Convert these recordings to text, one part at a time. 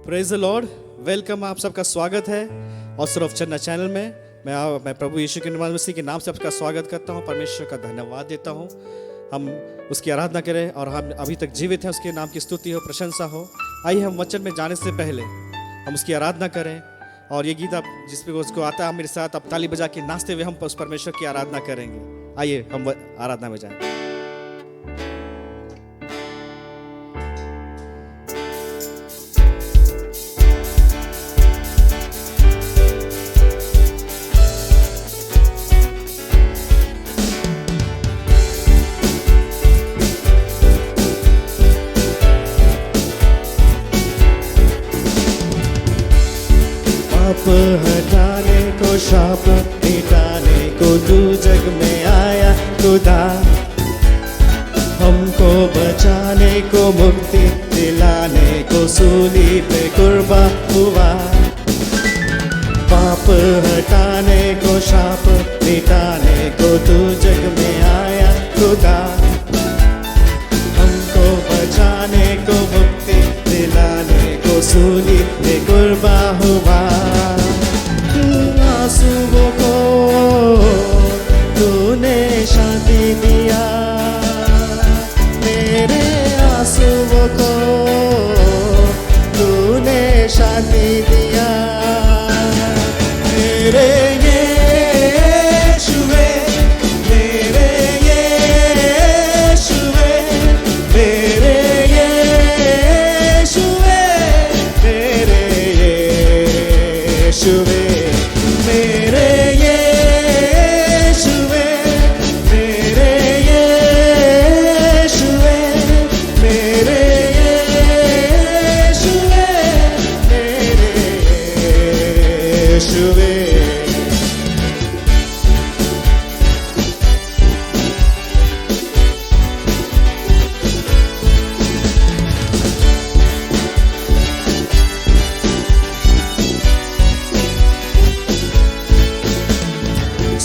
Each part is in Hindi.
Praise the Lord. वेलकम, आप सबका स्वागत है और सिर्फ चन्ना चैनल में। मैं प्रभु यीशु के मसीह के नाम से आपका स्वागत करता हूँ। परमेश्वर का धन्यवाद देता हूँ। हम उसकी आराधना करें और हम अभी तक जीवित हैं, उसके नाम की स्तुति हो, प्रशंसा हो। आइए हम वचन में जाने से पहले हम उसकी आराधना करें। और ये गीत आप जिस पे उसको आता है, मेरे साथ आप ताली बजा के नाचते हुए हम उस परमेश्वर की आराधना करेंगे। आइए हम आराधना में जाएं। पाप हटाने को, शाप मिटाने को तू जग में आया खुदा। हमको बचाने को, मुक्ति दिलाने को सूली पे कुर्बान हुआ। पाप हटाने को, शाप मिटाने को तू जग में आया खुदा। हमको बचाने को, मुक्ति दिलाने को सूली पे कुर्बान हुआ। आंसुओं को तूने शांति दिया, मेरे आंसुओं को तूने शांति दिया। मेरे यीशुवे, मेरे यीशुवे, मेरे यीशुवे, मेरे यीशुवे, मेरे यीशुवे, मेरे यीशुवे, मेरे यीशुवे, मेरे यीशुवे।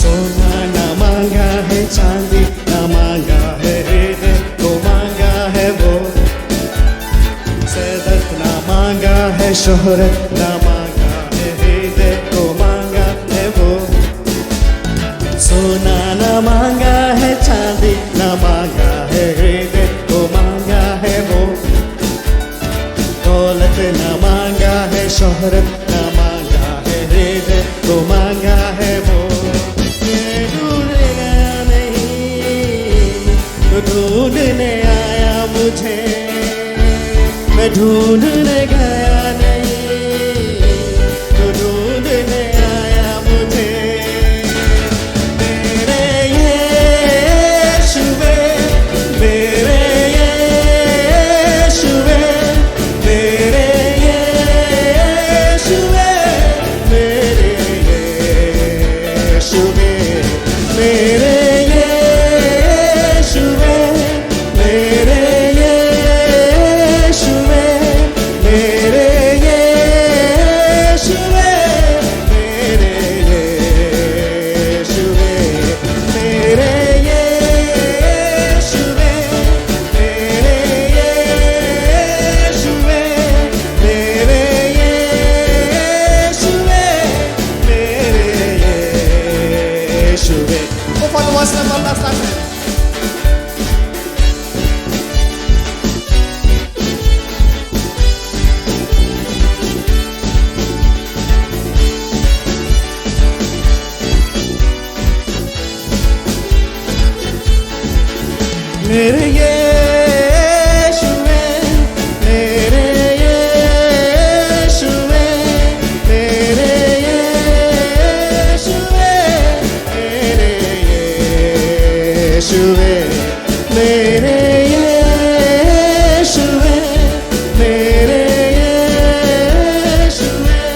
सोना ना मांगा है, चांदी ना मांगा है, हृदय को मांगा है वो। सदत ना मांगा है, शोहरत ना मांगा है, हृदय को मांगा है वो। सोना ना मांगा है, चांदी ना मांगा है, हृदय को मांगा है वो। दौलत ना मांगा है, शोहरत ना मांगा है, हृदय को मांगा है वो। ढूंढने आया मुझे, मैं ढूंढने गया नहीं, तू ढूंढने आया मुझे। मेरे यीशुवे, मेरे यीशुवे, मेरे यीशुवे, मेरे यीशुवे, मेरे मेरे यीशुवे, मेरे यीशुवे, मेरे यीशुवे, मेरे यीशुवे, मेरे यीशुवे, मेरे यीशुवे, मेरे यीशुवे, मेरे यीशुवे।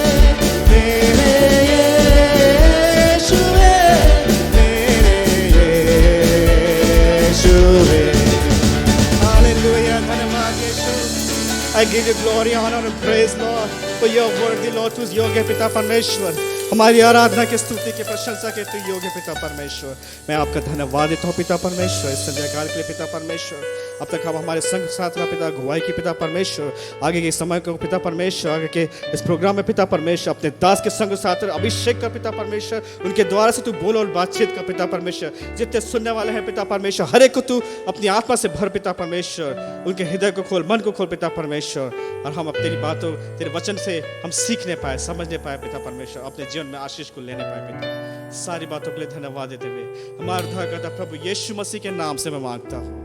I give you glory, honor and praise, Lord, for your worthy, Lord, who's योग्य पिता परमेश्वर। हमारी आराधना के स्तुति के प्रशंसा के तू योग्य पिता परमेश्वर। मैं आपका धन्यवाद देता हूँ पिता परमेश्वर, इस संध्या काल के लिए पिता परमेश्वर। अब तक हम हमारे संघ साथ का पिता अगुवाई की पिता परमेश्वर, आगे के समय को पिता परमेश्वर, आगे के इस प्रोग्राम में पिता परमेश्वर अपने दास के संग साथ अभिषेक कर पिता परमेश्वर। उनके द्वारा से तू बोल और बातचीत कर पिता परमेश्वर। जितने सुनने वाले हैं पिता परमेश्वर, हर एक को तू अपनी आत्मा से भर पिता परमेश्वर। उनके हृदय को खोल, मन को खोल पिता परमेश्वर, और हम अब तेरी बातों, तेरे वचन से हम सीखने पाए, समझने पाए पिता परमेश्वर, अपने जीवन में आशीष को लेने पाए पिता। सारी बातों के लिए धन्यवाद देते हुए हमारा उद्धारकर्ता प्रभु यीशु मसीह के नाम से मैं मांगता हूँ,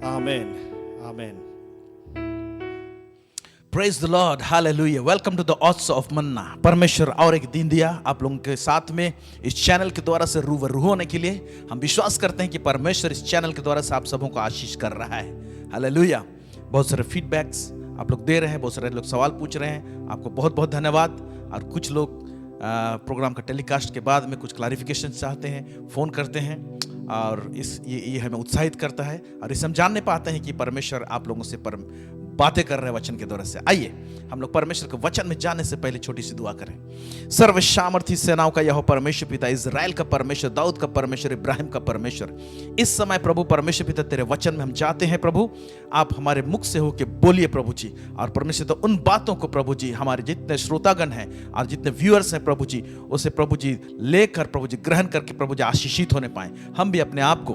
आमीन आमीन। Praise the Lord, hallelujah. Welcome to the Odds of Manna. परमेश्वर और एक दिन दिया आप लोगों के साथ में इस चैनल के द्वारा से रूबरू होने के लिए। हम विश्वास करते हैं कि परमेश्वर इस चैनल के द्वारा से आप सबों को आशीष कर रहा है, हालेलुया। बहुत सारे फीडबैक्स आप लोग दे रहे हैं, बहुत सारे लोग सवाल पूछ रहे हैं, आपको बहुत बहुत धन्यवाद। और कुछ लोग प्रोग्राम का टेलीकास्ट के बाद में कुछ क्लैरिफिकेशन चाहते हैं, फ़ोन करते हैं, और ये हमें उत्साहित करता है, और इसे हम जानने पाते हैं कि परमेश्वर आप लोगों से बातें कर रहे हैं वचन के द्वारा से। आइए हम लोग परमेश्वर के वचन में जाने से पहले छोटी सी दुआ करें। सर्वसामर्थी सेनाओं का यहोवा परमेश्वर पिता, इज़राइल का परमेश्वर, दाऊद का परमेश्वर, इब्राहिम का परमेश्वर, इस समय प्रभु परमेश्वर पिता तेरे वचन में हम जाते हैं प्रभु, आप हमारे मुख से होके बोलिए प्रभु जी। और परमेश्वर तो उन बातों को प्रभु जी हमारे जितने श्रोतागण हैं और जितने व्यूअर्स हैं प्रभु जी, उसे प्रभु जी लेकर प्रभु जी ग्रहण करके प्रभु जी आशीषित होने पाए। हम भी अपने आप को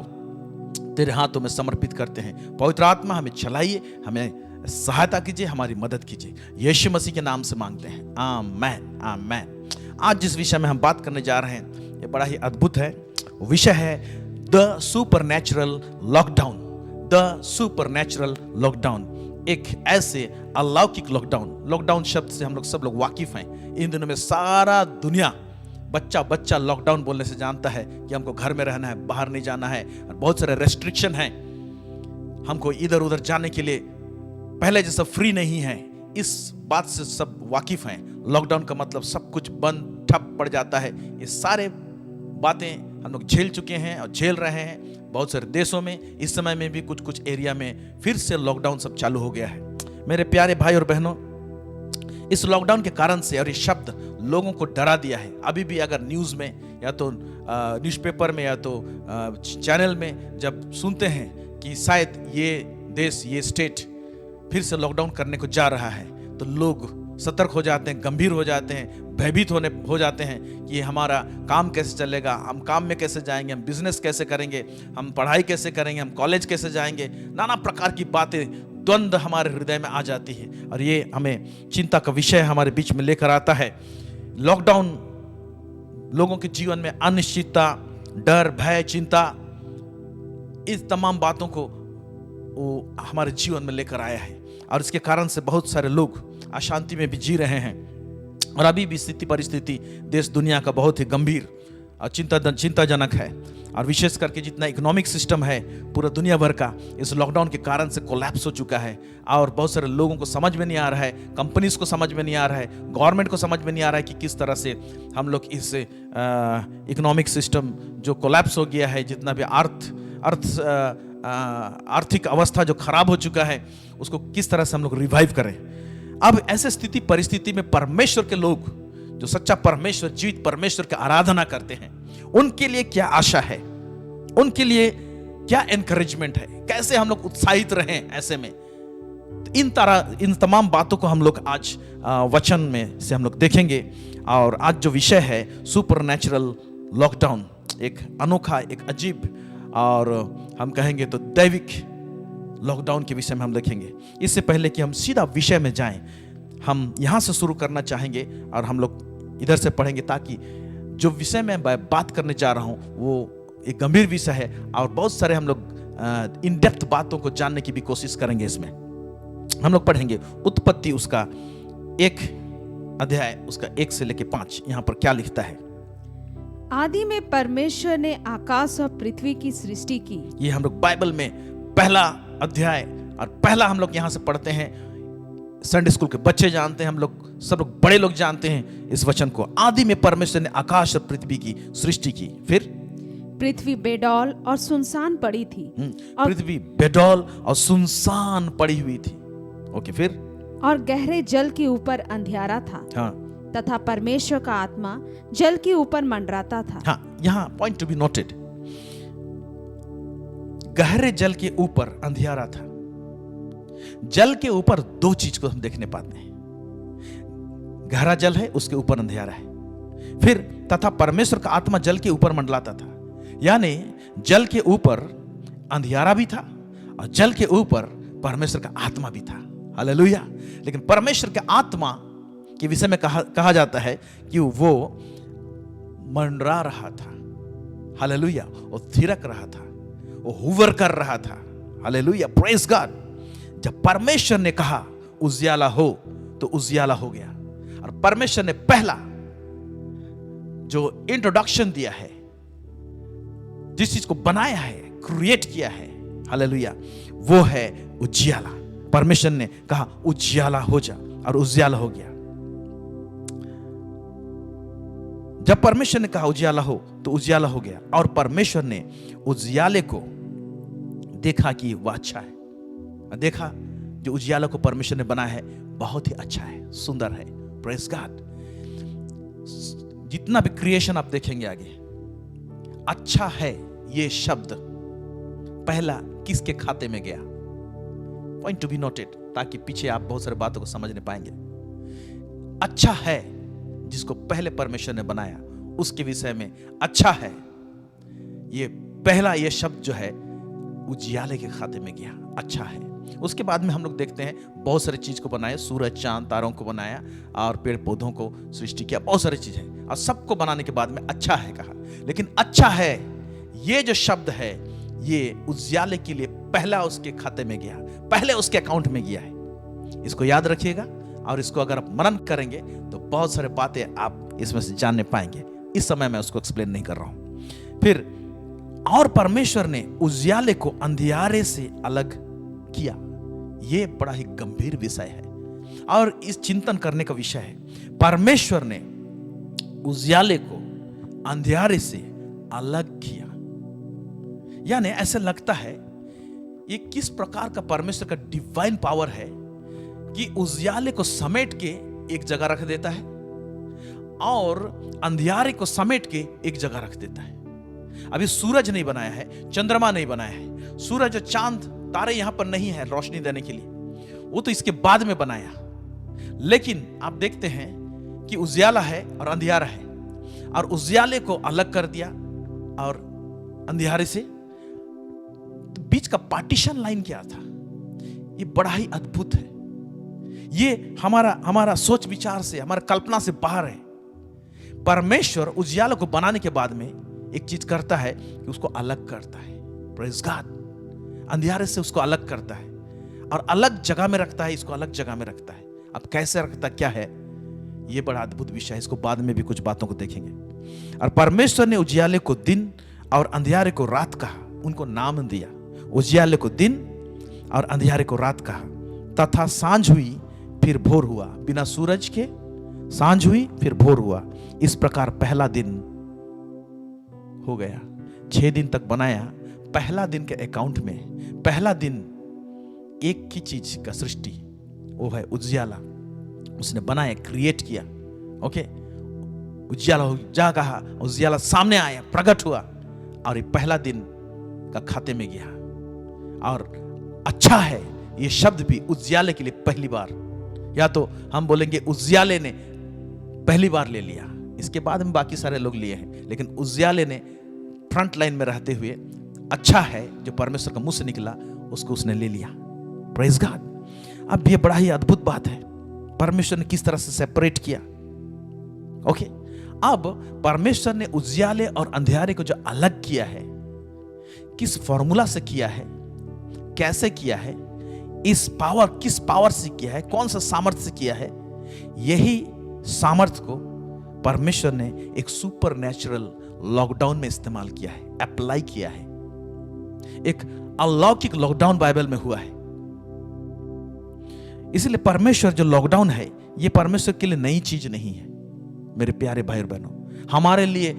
तेरे हाथों में समर्पित करते हैं। पवित्र आत्मा हमें चलाइए, हमें सहायता कीजिए, हमारी मदद कीजिए, यीशु मसीह के नाम से मांगते हैं, आमेन आमेन। आज जिस विषय में हम बात करने जा रहे हैं ये बड़ा ही अद्भुत है। विषय है the supernatural lockdown. The supernatural lockdown, एक ऐसे अलौकिक लॉकडाउन। लॉकडाउन शब्द से हम लोग सब लोग वाकिफ हैं। इन दिनों में सारा दुनिया बच्चा लॉकडाउन बोलने से जानता है कि हमको घर में रहना है, बाहर नहीं जाना है, और बहुत सारे रेस्ट्रिक्शन हैं। हमको इधर उधर जाने के लिए पहले जैसा फ्री नहीं है, इस बात से सब वाकिफ हैं। लॉकडाउन का मतलब सब कुछ बंद ठप पड़ जाता है। ये सारे बातें हम लोग झेल चुके हैं और झेल रहे हैं। बहुत सारे देशों में इस समय में भी कुछ एरिया में फिर से लॉकडाउन सब चालू हो गया है। मेरे प्यारे भाई और बहनों, इस लॉकडाउन के कारण से, और ये शब्द लोगों को डरा दिया है। अभी भी अगर न्यूज़ में या तो न्यूज़पेपर में या तो चैनल में जब सुनते हैं कि शायद ये देश, ये स्टेट फिर से लॉकडाउन करने को जा रहा है, तो लोग सतर्क हो जाते हैं, गंभीर हो जाते हैं, भयभीत हो जाते हैं कि हमारा काम कैसे चलेगा, हम काम में कैसे जाएंगे, हम बिजनेस कैसे करेंगे, हम पढ़ाई कैसे करेंगे, हम कॉलेज कैसे जाएंगे। नाना प्रकार की बातें, द्वंद्व हमारे हृदय में आ जाती है, और ये हमें चिंता का विषय हमारे बीच में लेकर आता है। लॉकडाउन लोगों के जीवन में अनिश्चितता, डर, भय, चिंता, इस तमाम बातों को वो हमारे जीवन में लेकर आया है, और इसके कारण से बहुत सारे लोग अशांति में भी जी रहे हैं। और अभी भी स्थिति परिस्थिति देश दुनिया का बहुत ही गंभीर और चिंताजनक है। और विशेष करके जितना इकोनॉमिक सिस्टम है पूरा दुनिया भर का इस लॉकडाउन के कारण से कोलैप्स हो चुका है, और बहुत सारे लोगों को समझ में नहीं आ रहा है, कंपनीज को समझ में नहीं आ रहा है, गवर्नमेंट को समझ में नहीं आ रहा है कि किस तरह से हम लोग इस इकोनॉमिक सिस्टम जो कोलैप्स हो गया है, जितना भी आर्थिक अवस्था जो खराब हो चुका है, उसको किस तरह से हम लोग रिवाइव करें। अब ऐसे स्थिति परिस्थिति में परमेश्वर के लोग, जो सच्चा परमेश्वर, जीवित परमेश्वर की आराधना करते हैं, उनके लिए क्या आशा है, उनके लिए क्या एनकरेजमेंट है, कैसे हम लोग उत्साहित रहें ऐसे में। इन तमाम बातों को हम लोग आज वचन में से हम लोग देखेंगे। और आज जो विषय है सुपरनैचुरल लॉकडाउन, एक अनोखा, एक अजीब, और हम कहेंगे तो दैविक लॉकडाउन के विषय में हम देखेंगे। इससे पहले कि हम सीधा विषय में जाएं, हम यहाँ से शुरू करना चाहेंगे और हम लोग इधर से पढ़ेंगे, ताकि जो विषय में बात करने जा रहा हूँ वो एक गंभीर विषय है, और बहुत सारे हम लोग इन डेप्थ बातों को जानने की भी कोशिश करेंगे। इसमें हम लोग पढ़ेंगे उत्पत्ति, उसका 1 अध्याय, उसका 1 से लेकर 5। यहाँ पर क्या लिखता है? आदि में परमेश्वर ने आकाश और पृथ्वी की सृष्टि की। ये हम लोग बाइबल में पहला अध्याय और पहला हम लोग यहाँ से पढ़ते हैं। संडे स्कूल के बच्चे जानते हैं, हम लोग सब लोग बड़े लोग जानते हैं इस वचन को। आदि में परमेश्वर ने आकाश और पृथ्वी की सृष्टि की। फिर पृथ्वी बेडौल और सुनसान पड़ी थी। पृथ्वी बेडौल और सुनसान पड़ी हुई थी। ओके, फिर और गहरे जल के ऊपर अंधियारा था। हाँ, तथा परमेश्वर का आत्मा जल के ऊपर मंडराता था। हाँ, यहाँ पॉइंट टू बी नोटेड, गहरे जल के ऊपर अंधियारा था। जल के ऊपर दो चीज को हम देखने पाते हैं, गहरा जल है, उसके ऊपर अंधियारा है। फिर तथा परमेश्वर का आत्मा जल के ऊपर मंडलाता था, यानी जल के ऊपर अंधियारा भी था और जल के ऊपर परमेश्वर का आत्मा भी था। हालेलुया। लेकिन परमेश्वर के आत्मा के विषय में कहा जाता है कि वो मंडरा रहा था। हालेलुया। वो थिरक रहा था, वो हुवर कर रहा था। Hallelujah, praise God. जब परमेश्वर ने कहा उजियाला हो तो उजियाला हो गया। और परमेश्वर ने पहला जो इंट्रोडक्शन दिया है, जिस चीज को बनाया है, क्रिएट किया है, हालेलुया, वो है उजियाला। परमेश्वर ने कहा उजियाला हो जा और उजियाला हो गया। जब परमेश्वर ने कहा उजियाला हो तो उजियाला हो गया। और परमेश्वर ने उजियाले को देखा कि वह अच्छा है। देखा जो उजियाला को परमेश्वर ने बनाया है बहुत ही अच्छा है, सुंदर है। Praise God. जितना भी क्रिएशन आप देखेंगे आगे, अच्छा है ये शब्द पहला किसके खाते में गया? पॉइंट टू बी नोटेड, ताकि पीछे आप बहुत सारे बातों को समझने पाएंगे। अच्छा है जिसको पहले परमेश्वर ने बनाया, उसके विषय में अच्छा है, ये पहला ये शब्द जो है उजियाले के खाते में गया, अच्छा है। उसके बाद में हम लोग देखते हैं बहुत सारी चीज को बनाया, सूरज चांद तारों को बनाया और पेड़ पौधों को सृष्टि किया, बहुत सारी चीजें, और सबको बनाने के बाद में अच्छा है कहा। लेकिन अच्छा है ये जो शब्द है ये उजियाले के लिए पहला उसके खाते में गया, पहले उसके अकाउंट में गया है। इसको याद रखिएगा और इसको अगर आप मनन करेंगे तो बहुत सारे बातें आप इसमें से जानने पाएंगे। इस समय मैं उसको एक्सप्लेन नहीं कर रहा हूं। फिर और परमेश्वर ने उजियाले को अंधियारे से अलग किया। यह बड़ा ही गंभीर विषय है और इस चिंतन करने का विषय है। परमेश्वर ने उजियाले को अंधियारे से अलग किया, यानी ऐसा लगता है ये किस प्रकार का परमेश्वर का डिवाइन पावर है कि उजियाले को समेट के एक जगह रख देता है और अंधियारे को समेट के एक जगह रख देता है। अभी सूरज नहीं बनाया है, चंद्रमा नहीं बनाया है, सूरज और चांद तारे यहां पर नहीं है रोशनी देने के लिए, वो तो इसके बाद में बनाया। लेकिन आप देखते हैं कि उजियाला है और अंधियारा है, और उजियाले को अलग कर दिया और अंधियारे से बीच का पार्टीशन लाइन क्या था, ये बड़ा ही अद्भुत है। ये हमारा सोच विचार से, हमारा कल्पना से बाहर है। परमेश्वर उजियाला को बनाने के बाद में एक चीज करता है कि उसको अलग करता है। Praise God. अंधियारे से उसको अलग करता है और अलग जगह में रखता है, इसको अलग जगह में रखता है। अब कैसे रखता क्या है, ये बड़ा अद्भुत विषय है, इसको बाद में भी कुछ बातों को देखेंगे। और परमेश्वर ने उजियाले को दिन और अंधियारे को रात कहा, उनको नाम दिया। उजियाले को दिन और अंधियारे को रात कहा। तथा सांझ हुई फिर भोर हुआ, बिना सूरज के सांझ हुई फिर भोर हुआ। इस प्रकार पहला दिन हो गया। 6 दिन तक बनाया। पहला दिन के अकाउंट में पहला दिन एक ही चीज का सृष्टि, वो है उजियाला। उसने बनाया, क्रिएट किया। ओके, उजियाला हो जा कहा, उजियाला सामने आया, प्रकट हुआ और ये पहला दिन का खाते में गया। और अच्छा है ये शब्द भी उजियाले के लिए पहली बार, या तो हम बोलेंगे उजियाले ने पहली बार ले लिया, इसके बाद में बाकी सारे लोग लिए हैं, लेकिन उजियाले ने फ्रंट लाइन में रहते हुए अच्छा है जो परमेश्वर का मुंह से निकला उसको उसने ले लिया। Praise God. अब ये बड़ा ही अद्भुत बात है, परमेश्वर ने किस तरह से सेपरेट किया। ओके, अब परमेश्वर ने उजियाले और अंधियारे को जो अलग किया है, किस फॉर्मूला से किया है, कैसे किया है, किस पावर से किया है, कौन सा सामर्थ्य से किया है, यही सामर्थ्य को परमेश्वर ने एक सुपरनैचुरल लॉकडाउन में इस्तेमाल किया है, अप्लाई किया है। एक अलौकिक लॉकडाउन बाइबल में हुआ है। इसलिए परमेश्वर जो लॉकडाउन है, यह परमेश्वर के लिए नई चीज नहीं है। मेरे प्यारे भाई और बहनों, हमारे लिए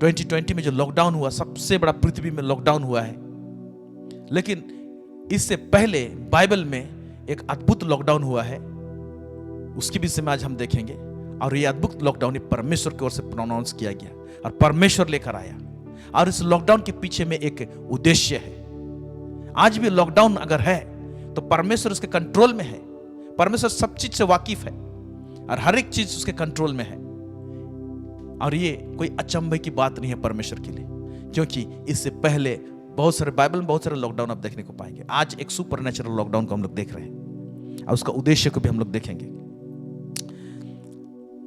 2020 में जो लॉकडाउन हुआ, सबसे बड़ा पृथ्वी में लॉकडाउन हुआ है, लेकिन इससे पहले बाइबल में एक अद्भुत लॉकडाउन हुआ है, उसके विषय में आज हम देखेंगे। और ये अद्भुत लॉकडाउन परमेश्वर की ओर से प्रोनाउंस किया गया और परमेश्वर लेकर आया। और इस लॉकडाउन के पीछे में एक उद्देश्य है। आज भी लॉकडाउन अगर है तो परमेश्वर उसके कंट्रोल में है। परमेश्वर सब चीज से वाकिफ है और हर एक चीज उसके कंट्रोल में है। और ये कोई अचंभे की बात नहीं है परमेश्वर के लिए, क्योंकि इससे पहले बहुत सारे बाइबल में बहुत सारे लॉकडाउन आप देखने को पाएंगे। आज एक सुपर नेचुरल लॉकडाउन को हम लोग देख रहे हैं और उसका उद्देश्य को भी हम लोग देखेंगे।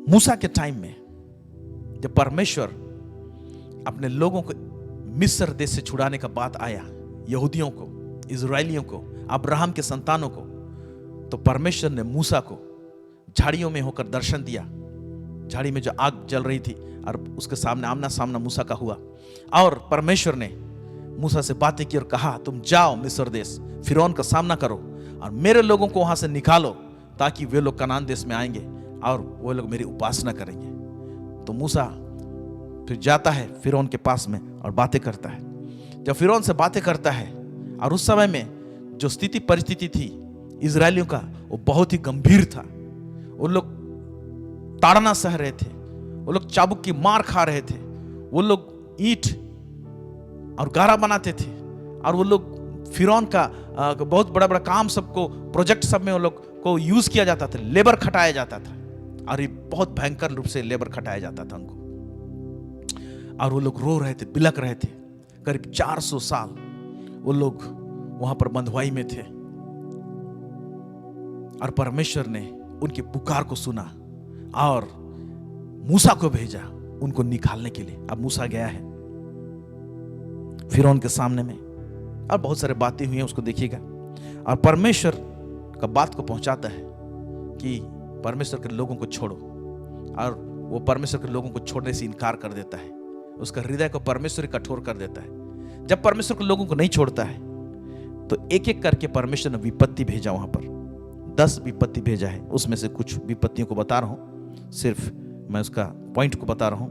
मूसा के टाइम में जब परमेश्वर अपने लोगों को मिस्र देश से छुड़ाने का बात आया, यहूदियों को, इजराइलियों को, अब्राहम के संतानों को, तो परमेश्वर ने मूसा को झाड़ियों में होकर दर्शन दिया। झाड़ी में जो आग जल रही थी और उसके सामने आमना सामना मूसा का हुआ और परमेश्वर ने मूसा से बातें की और कहा, तुम जाओ मिस्र देश, फिरौन का सामना करो और मेरे लोगों को वहां से निकालो ताकि वे लोग कनान देश में आएंगे और वो लोग मेरी उपासना करेंगे। तो मूसा फिर जाता है फिरौन के पास में और बातें करता है। जब फिरौन से बातें करता है और उस समय में जो स्थिति परिस्थिति थी इजरायलियों का, वो बहुत ही गंभीर था। वो लोग ताड़ना सह रहे थे, वो लोग चाबुक की मार खा रहे थे, वो लोग ईंट और गारा बनाते थे और वो लोग फिरौन का बहुत बड़ा बड़ा काम सबको प्रोजेक्ट सब में वो लोग को यूज किया जाता था, लेबर खटाया जाता था और ये बहुत भयंकर रूप से लेबर खटाया जाता था उनको। और वो लोग रो रहे थे, बिलक रहे थे। करीब 400 साल वो लोग वहां पर बंधुआई में थे और परमेश्वर ने उनकी पुकार को सुना और मूसा को भेजा उनको निकालने के लिए। अब मूसा गया है फिरौन के सामने में और बहुत सारे बातें हुई हैं, उसको देखिएगा। और परमेश्वर का बात को पहुंचाता है कि परमेश्वर के लोगों को छोड़ो, और वो परमेश्वर के लोगों को छोड़ने से इनकार कर देता है। उसका हृदय को परमेश्वर कठोर कर देता है। जब परमेश्वर के लोगों को नहीं छोड़ता है तो एक एक करके परमेश्वर ने विपत्ति भेजा। वहां पर 10 विपत्ति भेजा है। उसमें से कुछ विपत्तियों को बता रहा हूं, सिर्फ मैं उसका पॉइंट को बता रहा हूं।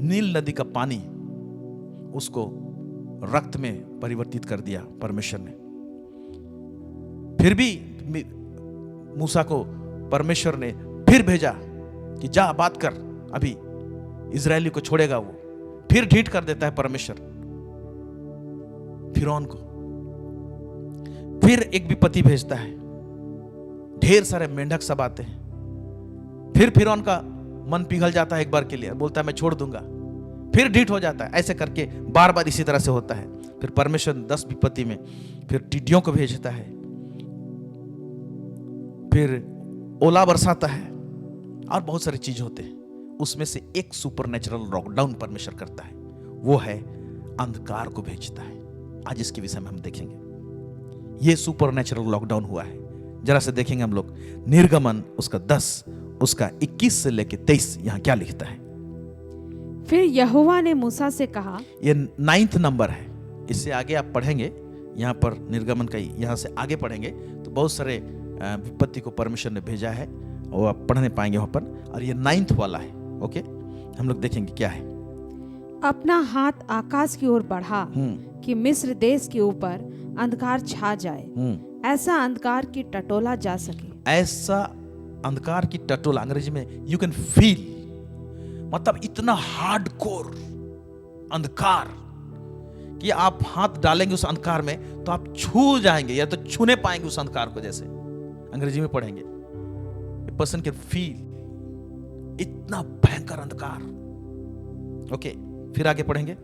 नील नदी का पानी उसको रक्त में परिवर्तित कर दिया परमेश्वर ने। फिर भी मूसा को परमेश्वर ने फिर भेजा कि जा बात कर, अभी इजरायली को छोड़ेगा वो। फिर ढीठ कर देता है परमेश्वर फिरौन को। फिर एक विपत्ति भेजता है, ढेर सारे मेंढक सब आते हैं। फिर फिरौन का मन पिघल जाता है एक बार के लिए, बोलता है मैं छोड़ दूंगा। फिर ढीठ हो जाता है। ऐसे करके बार बार इसी तरह से होता है। फिर परमेश्वर 10 विपत्ति में फिर टिड्डियों को भेजता है, फिर ओला बरसाता है और बहुत सारी चीज होते हैं। उसमें से एक सुपरनेचुरल लॉकडाउन परमेश्वर करता है, वो है अंधकार को भेजता है। आज इसके विषय में हम देखेंगे। ये सुपरनेचुरल लॉकडाउन हुआ है। जरा से देखेंगे हम लोग निर्गमन उसका 10 उसका 21 से लेके 23 यहां क्या लिखता है। फिर यहोवा ने मूसा से कहा, ये 9th नंबर है। इससे आगे आप पढ़ेंगे यहाँ पर निर्गमन का, यहाँ से आगे पढ़ेंगे तो बहुत सारे विपत्ति को परमेश्वर ने भेजा है, वो आप पढ़ने पाएंगे वहां पर। और ये 9th वाला है। ओके, हम लोग देखेंगे क्या है। अपना हाथ आकाश की ओर बढ़ा कि मिस्र देश के ऊपर अंधकार छा जाए, ऐसा अंधकार की टटोला जा सके। ऐसा अंधकार की टटोला, अंग्रेजी में यू कैन फील, मतलब इतना हार्डकोर अंधकार कि आप हाथ डालेंगे उस अंधकार में तो आप छू जाएंगे या तो छूने पाएंगे उस अंधकार को। जैसे अंग्रेजी में पढ़ेंगे, ए पर्सन कैन फील, इतना भयंकर अंधकार। ओके, फिर आगे पढ़ेंगे।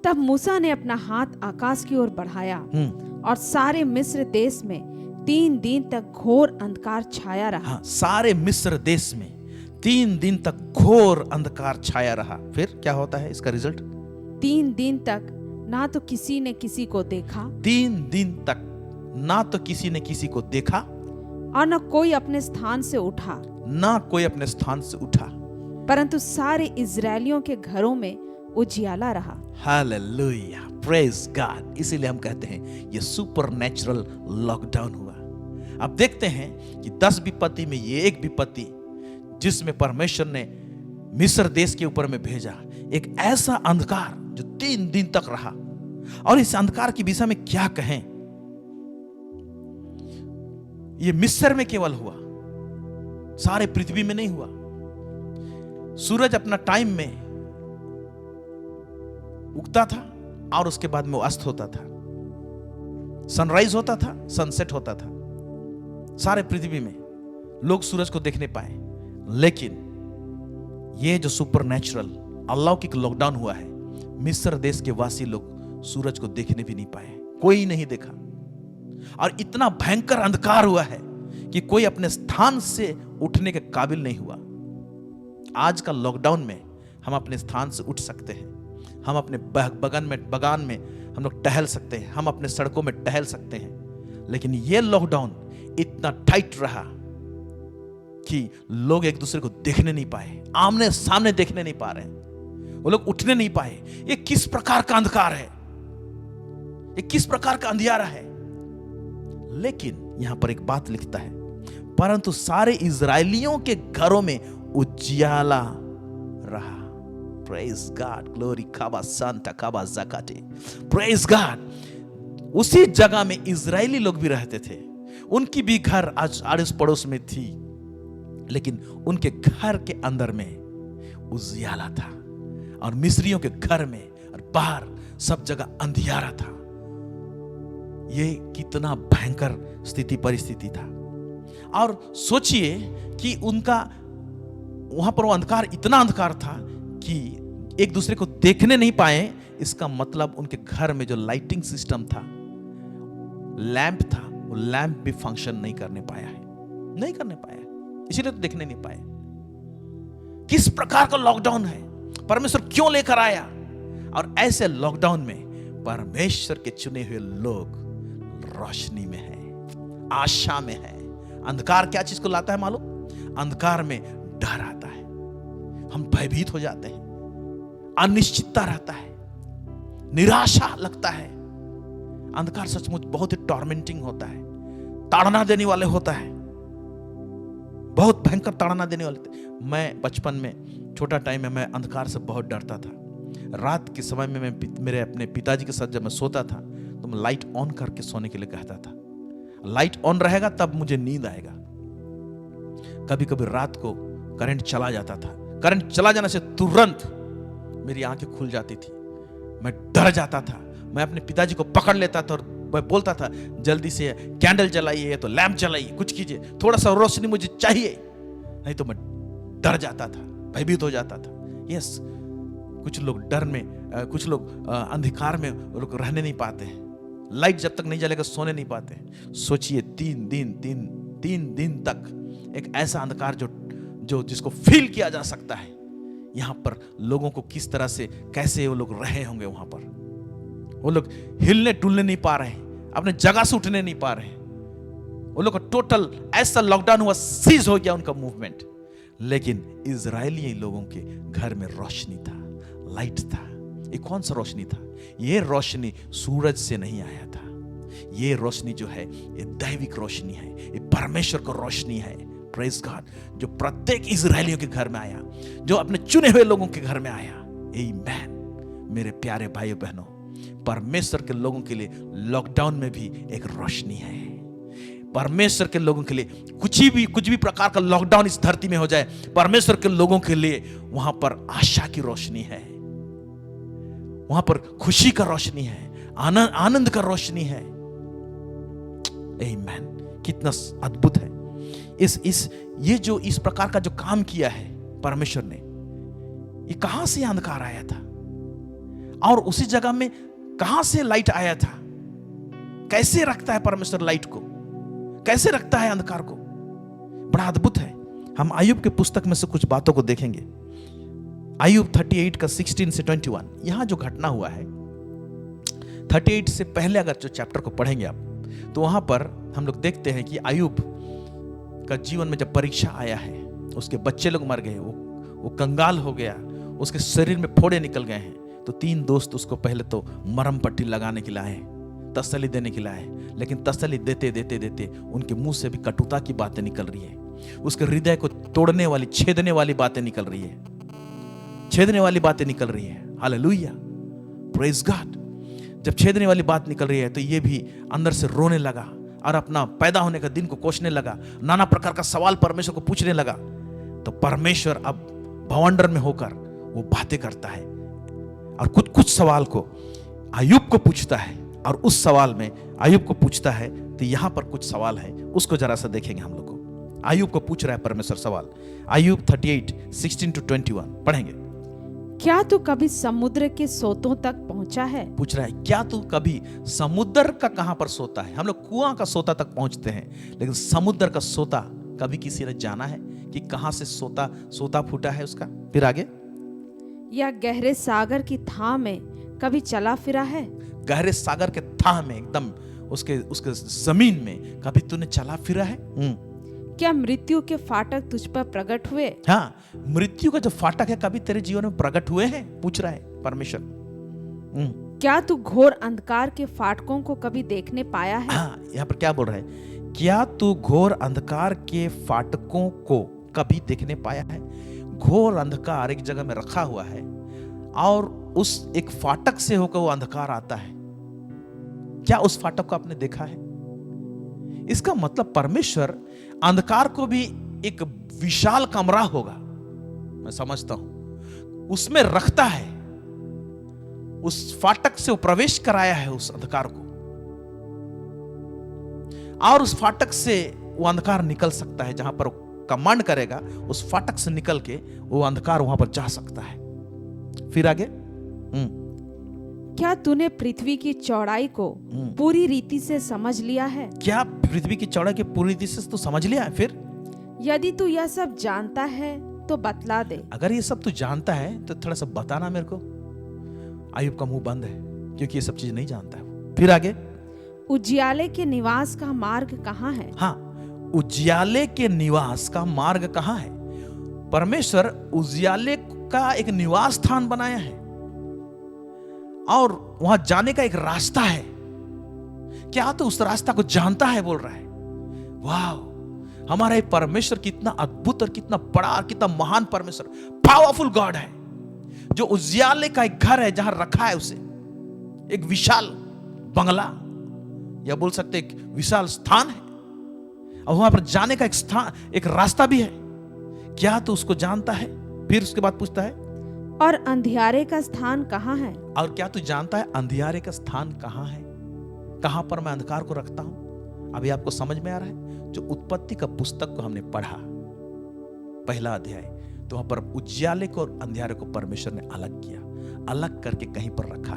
तब मूसा ने अपना हाथ आकाश की ओर बढ़ाया और सारे मिस्र देश में 3 दिन तक घोर अंधकार छाया रहा। हाँ, सारे मिस्र देश में 3 दिन तक घोर अंधकार छाया रहा। फिर क्या होता है इसका रिजल्ट? 3 दिन तक ना तो किसी ने किसी को देखा, 3 दिन तक ना तो किसी ने किसी को देखा और न कोई अपने स्थान से उठा, ना कोई अपने स्थान से उठा, परंतु सारे इजरायलियों के घरों में उजियाला रहा। Hallelujah, praise God. इसीलिए हम कहते हैं ये सुपरनेचुरल लॉकडाउन हुआ। अब देखते हैं कि 10 विपत्ति में ये एक विपत्ति जिसमें परमेश्वर ने मिस्र देश के ऊपर में भेजा, एक ऐसा अंधकार जो 3 दिन तक रहा। और इस अंधकार के विषय में क्या कहें, ये मिस्र में केवल हुआ, सारे पृथ्वी में नहीं हुआ। सूरज अपना टाइम में उगता था और उसके बाद में वो अस्त होता था। सनराइज होता था, सनसेट होता था। सारे पृथ्वी में लोग सूरज को देखने पाए, लेकिन ये जो सुपरनैचुरल अलौकिक लॉकडाउन हुआ है, मिस्र देश के वासी लोग सूरज को देखने भी नहीं पाए, कोई नहीं देखा। और इतना भयंकर अंधकार हुआ है कि कोई अपने स्थान से उठने के काबिल नहीं हुआ। आज का लॉकडाउन में हम अपने स्थान से उठ सकते हैं, हम अपने बगान में हम लोग टहल सकते हैं, हम अपने सड़कों में टहल सकते हैं। लेकिन यह लॉकडाउन इतना टाइट रहा कि लोग एक दूसरे को देखने नहीं पाए, आमने सामने देखने नहीं पा रहे, वो लोग उठने नहीं पाए। ये किस प्रकार का अंधकार है, ये किस प्रकार का अंधियारा है। लेकिन यहां पर एक बात लिखता है, परंतु सारे इजरायलियों के घरों में उजियाला रहा। प्रेज गॉड, ग्लोरी काबा सांता काबा ज़काते। Praise God. उसी जगह में इजरायली लोग भी रहते थे, उनकी भी घर आज आड़ोस पड़ोस में थी, लेकिन उनके घर के अंदर में उजियाला था और मिस्रियों के घर में और बाहर सब जगह अंधियारा था। ये कितना भयंकर स्थिति परिस्थिति था। और सोचिए कि उनका वहां पर वो अंधकार, इतना अंधकार था कि एक दूसरे को देखने नहीं पाए। इसका मतलब उनके घर में जो लाइटिंग सिस्टम था, लैंप था, वो लैंप भी फंक्शन नहीं करने पाया है, नहीं करने पाया, इसीलिए तो देखने नहीं पाए। किस प्रकार का लॉकडाउन है, परमेश्वर क्यों लेकर आया। और ऐसे लॉकडाउन में परमेश्वर के चुने हुए लोग रोशनी में है, आशा में है। अंधकार क्या चीज को लाता है मालूम? अंधकार में डर आता है, हम भयभीत हो जाते हैं, अनिश्चितता रहता है, निराशा लगता है। अंधकार सचमुच बहुत ही टॉर्मेंटिंग होता है, ताड़ना देने वाले होता है, बहुत भयंकर ताड़ना देने वाले। मैं बचपन में छोटा टाइम में मैं अंधकार से बहुत डरता था। रात के समय में मैं मेरे अपने पिताजी के साथ जब मैं सोता था तो मैं लाइट ऑन करके सोने के लिए कहता था, लाइट ऑन रहेगा तब मुझे नींद आएगा। कभी कभी रात को करंट चला जाता था, करंट चला जाने से तुरंत मेरी आंखें खुल जाती थी, मैं डर जाता था। मैं अपने पिताजी को पकड़ लेता था और मैं बोलता था, जल्दी से कैंडल जलाइए तो लैंप जलाइए, कुछ कीजिए, थोड़ा सा रोशनी मुझे चाहिए, नहीं तो मैं डर जाता था, भयभीत हो जाता था। यस, कुछ लोग डर में, कुछ लोग अंधकार में लोग रहने नहीं पाते हैं, लाइट जब तक नहीं जलेगा सोने नहीं पाते। सोचिए 3 दिन तक एक ऐसा अंधकार जो जिसको फील किया जा सकता है। यहां पर लोगों को किस तरह से, कैसे वो लोग रहे होंगे वहां पर। वो लोग हिलने डुलने नहीं पा रहे, अपने जगह से उठने नहीं पा रहे। वो लोग का टोटल ऐसा लॉकडाउन हुआ, सीज हो गया उनका मूवमेंट। लेकिन इजरायली लोगों के घर में रोशनी था, लाइट था। ये कौन सा रोशनी था? ये रोशनी सूरज से नहीं आया था, ये रोशनी जो है ये दैविक रोशनी है, ये परमेश्वर का रोशनी है। प्रेज गॉड, जो प्रत्येक इजरायलियों के घर में आया, जो अपने चुने हुए लोगों के घर में आया। आमीन। मेरे प्यारे भाइयों बहनों, परमेश्वर के लोगों के लिए लॉकडाउन में भी एक रोशनी है। परमेश्वर के लोगों के लिए कुछ भी प्रकार का लॉकडाउन इस धरती में हो जाए, परमेश्वर के लोगों के लिए वहां पर आशा की रोशनी है, वहां पर खुशी का रोशनी है, आनंद का रोशनी है। आमीन। कितना अद्भुत है ये जो इस प्रकार का जो काम किया है परमेश्वर ने। ये कहां से अंधकार आया था और उसी जगह में कहां से लाइट आया था? कैसे रखता है परमेश्वर लाइट को, कैसे रखता है अंधकार को? बड़ा अद्भुत है। हम अय्यूब के पुस्तक में से कुछ बातों को देखेंगे। अय्यूब 38 का 16 से 21, यहां जो घटना हुआ है 38 से पहले अगर जो चैप्टर को पढ़ेंगे आप, तो वहां पर हम लोग देखते हैं कि अय्यूब का जीवन में जब परीक्षा आया है, उसके बच्चे लोग मर गए, वो कंगाल हो गया, उसके शरीर में फोड़े निकल गए हैं। तो 3 दोस्त उसको पहले तो मरहम पट्टी लगाने के लिए आए, तसल्ली देने के लिए आए, लेकिन तसल्ली देते देते देते उनके मुंह से भी कटुता की बातें निकल रही है, उसके हृदय को तोड़ने वाली, छेदने वाली बातें निकल रही है, छेदने वाली बातें निकल रही है। Hallelujah, praise God. जब छेदने वाली बात निकल रही है तो ये भी अंदर से रोने लगा और अपना पैदा होने का दिन को कोसने लगा, नाना प्रकार का सवाल परमेश्वर को पूछने लगा। तो परमेश्वर अब भवंडर में होकर वो बातें करता है और कुछ कुछ सवाल को अय्यूब को पूछता है, और उस सवाल में अय्यूब को पूछता है। तो यहां पर कुछ सवाल है, उसको जरा सा देखेंगे हम लोग को। अय्यूब को पूछ रहा है परमेश्वर सवाल। अय्यूब 38:16-21 पढ़ेंगे। क्या तू कभी समुद्र के सोतों तक पहुंचा है? पूछ रहा है क्या तू कभी समुद्र का कहां पर सोता है? हम लोग कुआं का सोता तक पहुंचते हैं, लेकिन समुद्र का सोता कभी किसी ने जाना है कि कहां से सोता फूटा है उसका? फिर आगे, या गहरे सागर की थाह में कभी चला फिरा है? गहरे सागर के थाह में एकदम उसके जमीन में कभी तूने चला फिरा है? क्या मृत्यु के फाटक तुझ पर प्रकट हुए? हाँ, मृत्यु का जो फाटक है कभी तेरे जीवन में प्रकट हुए हैं? पूछ रहा है परमेश्वर। क्या तू घोर अंधकार के फाटकों को कभी देखने पाया है? हाँ, यहाँ पर क्या बोल रहा है? क्या तू घोर अंधकार के फाटकों को कभी देखने पाया है? घोर अंधकार एक जगह में रखा हुआ है और उस एक फाटक से होकर वो अंधकार आता है। क्या उस फाटक को आपने देखा है? इसका मतलब परमेश्वर अंधकार को भी एक विशाल कमरा होगा, मैं समझता हूं, उसमें रखता है। उस फाटक से वो प्रवेश कराया है उस अंधकार को, और उस फाटक से वो अंधकार निकल सकता है। जहां पर वो कमांड करेगा उस फाटक से निकल के वो अंधकार वहां पर जा सकता है। फिर आगे, क्या तूने पृथ्वी की चौड़ाई को पूरी रीति से समझ लिया है? क्या पृथ्वी की चौड़ाई की पूरी रीति से तो समझ लिया है? फिर यदि तू यह सब जानता है तो बतला दे। अगर ये सब तू जानता है तो थोड़ा सा बताना मेरे को। अय्यूब का मुंह बंद है क्योंकि ये सब चीज नहीं जानता है। फिर आगे, उजियाले के निवास का मार्ग कहाँ है? हाँ, उजियाले के निवास का मार्ग कहाँ है? परमेश्वर उजियाले का एक निवास स्थान बनाया है और वहां जाने का एक रास्ता है। क्या तो उस रास्ता को जानता है? बोल रहा है। वाह, हमारा ये परमेश्वर कितना अद्भुत और कितना बड़ा और कितना महान परमेश्वर, पावरफुल गॉड है, जो उजियाले का एक घर है जहां रखा है उसे, एक विशाल बंगला या बोल सकते एक विशाल स्थान है, और वहां पर जाने का एक स्थान, एक रास्ता भी है। क्या तो उसको जानता है? फिर उसके बाद पूछता है, और अंधियारे का स्थान कहाँ है? और क्या तू जानता है अंधियारे का स्थान कहाँ है? कहां पर मैं अंधकार को रखता हूं? अभी आपको समझ में आ रहा है? जो उत्पत्ति का पुस्तक को हमने पढ़ा, पहला अध्याय, तो वहां पर उजियाले को और अंधियारे को परमेश्वर ने अलग किया, अलग करके कहीं पर रखा।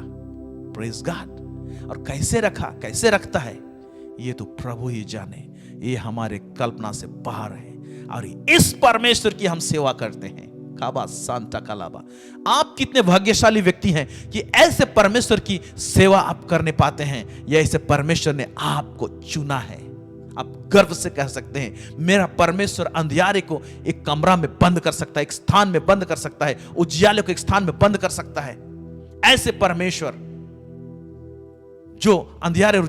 Praise God. और कैसे रखा, कैसे रखता है, ये तो प्रभु ही जाने, ये हमारे कल्पना से बाहर है। और इस परमेश्वर की हम सेवा करते हैं। काबा सांता कालाबा। आप कितने भाग्यशाली व्यक्ति हैं कि ऐसे परमेश्वर की सेवा आप करने पाते हैं, या ऐसे परमेश्वर ने आपको चुना है। आप गर्व से कह सकते हैं, मेरा परमेश्वर अंधियारे को एक कमरा में बंद कर सकता है, एक स्थान में बंद कर सकता है, उजियाले को एक स्थान में बंद कर सकता है। ऐसे परमेश्वर जो अंधियारे और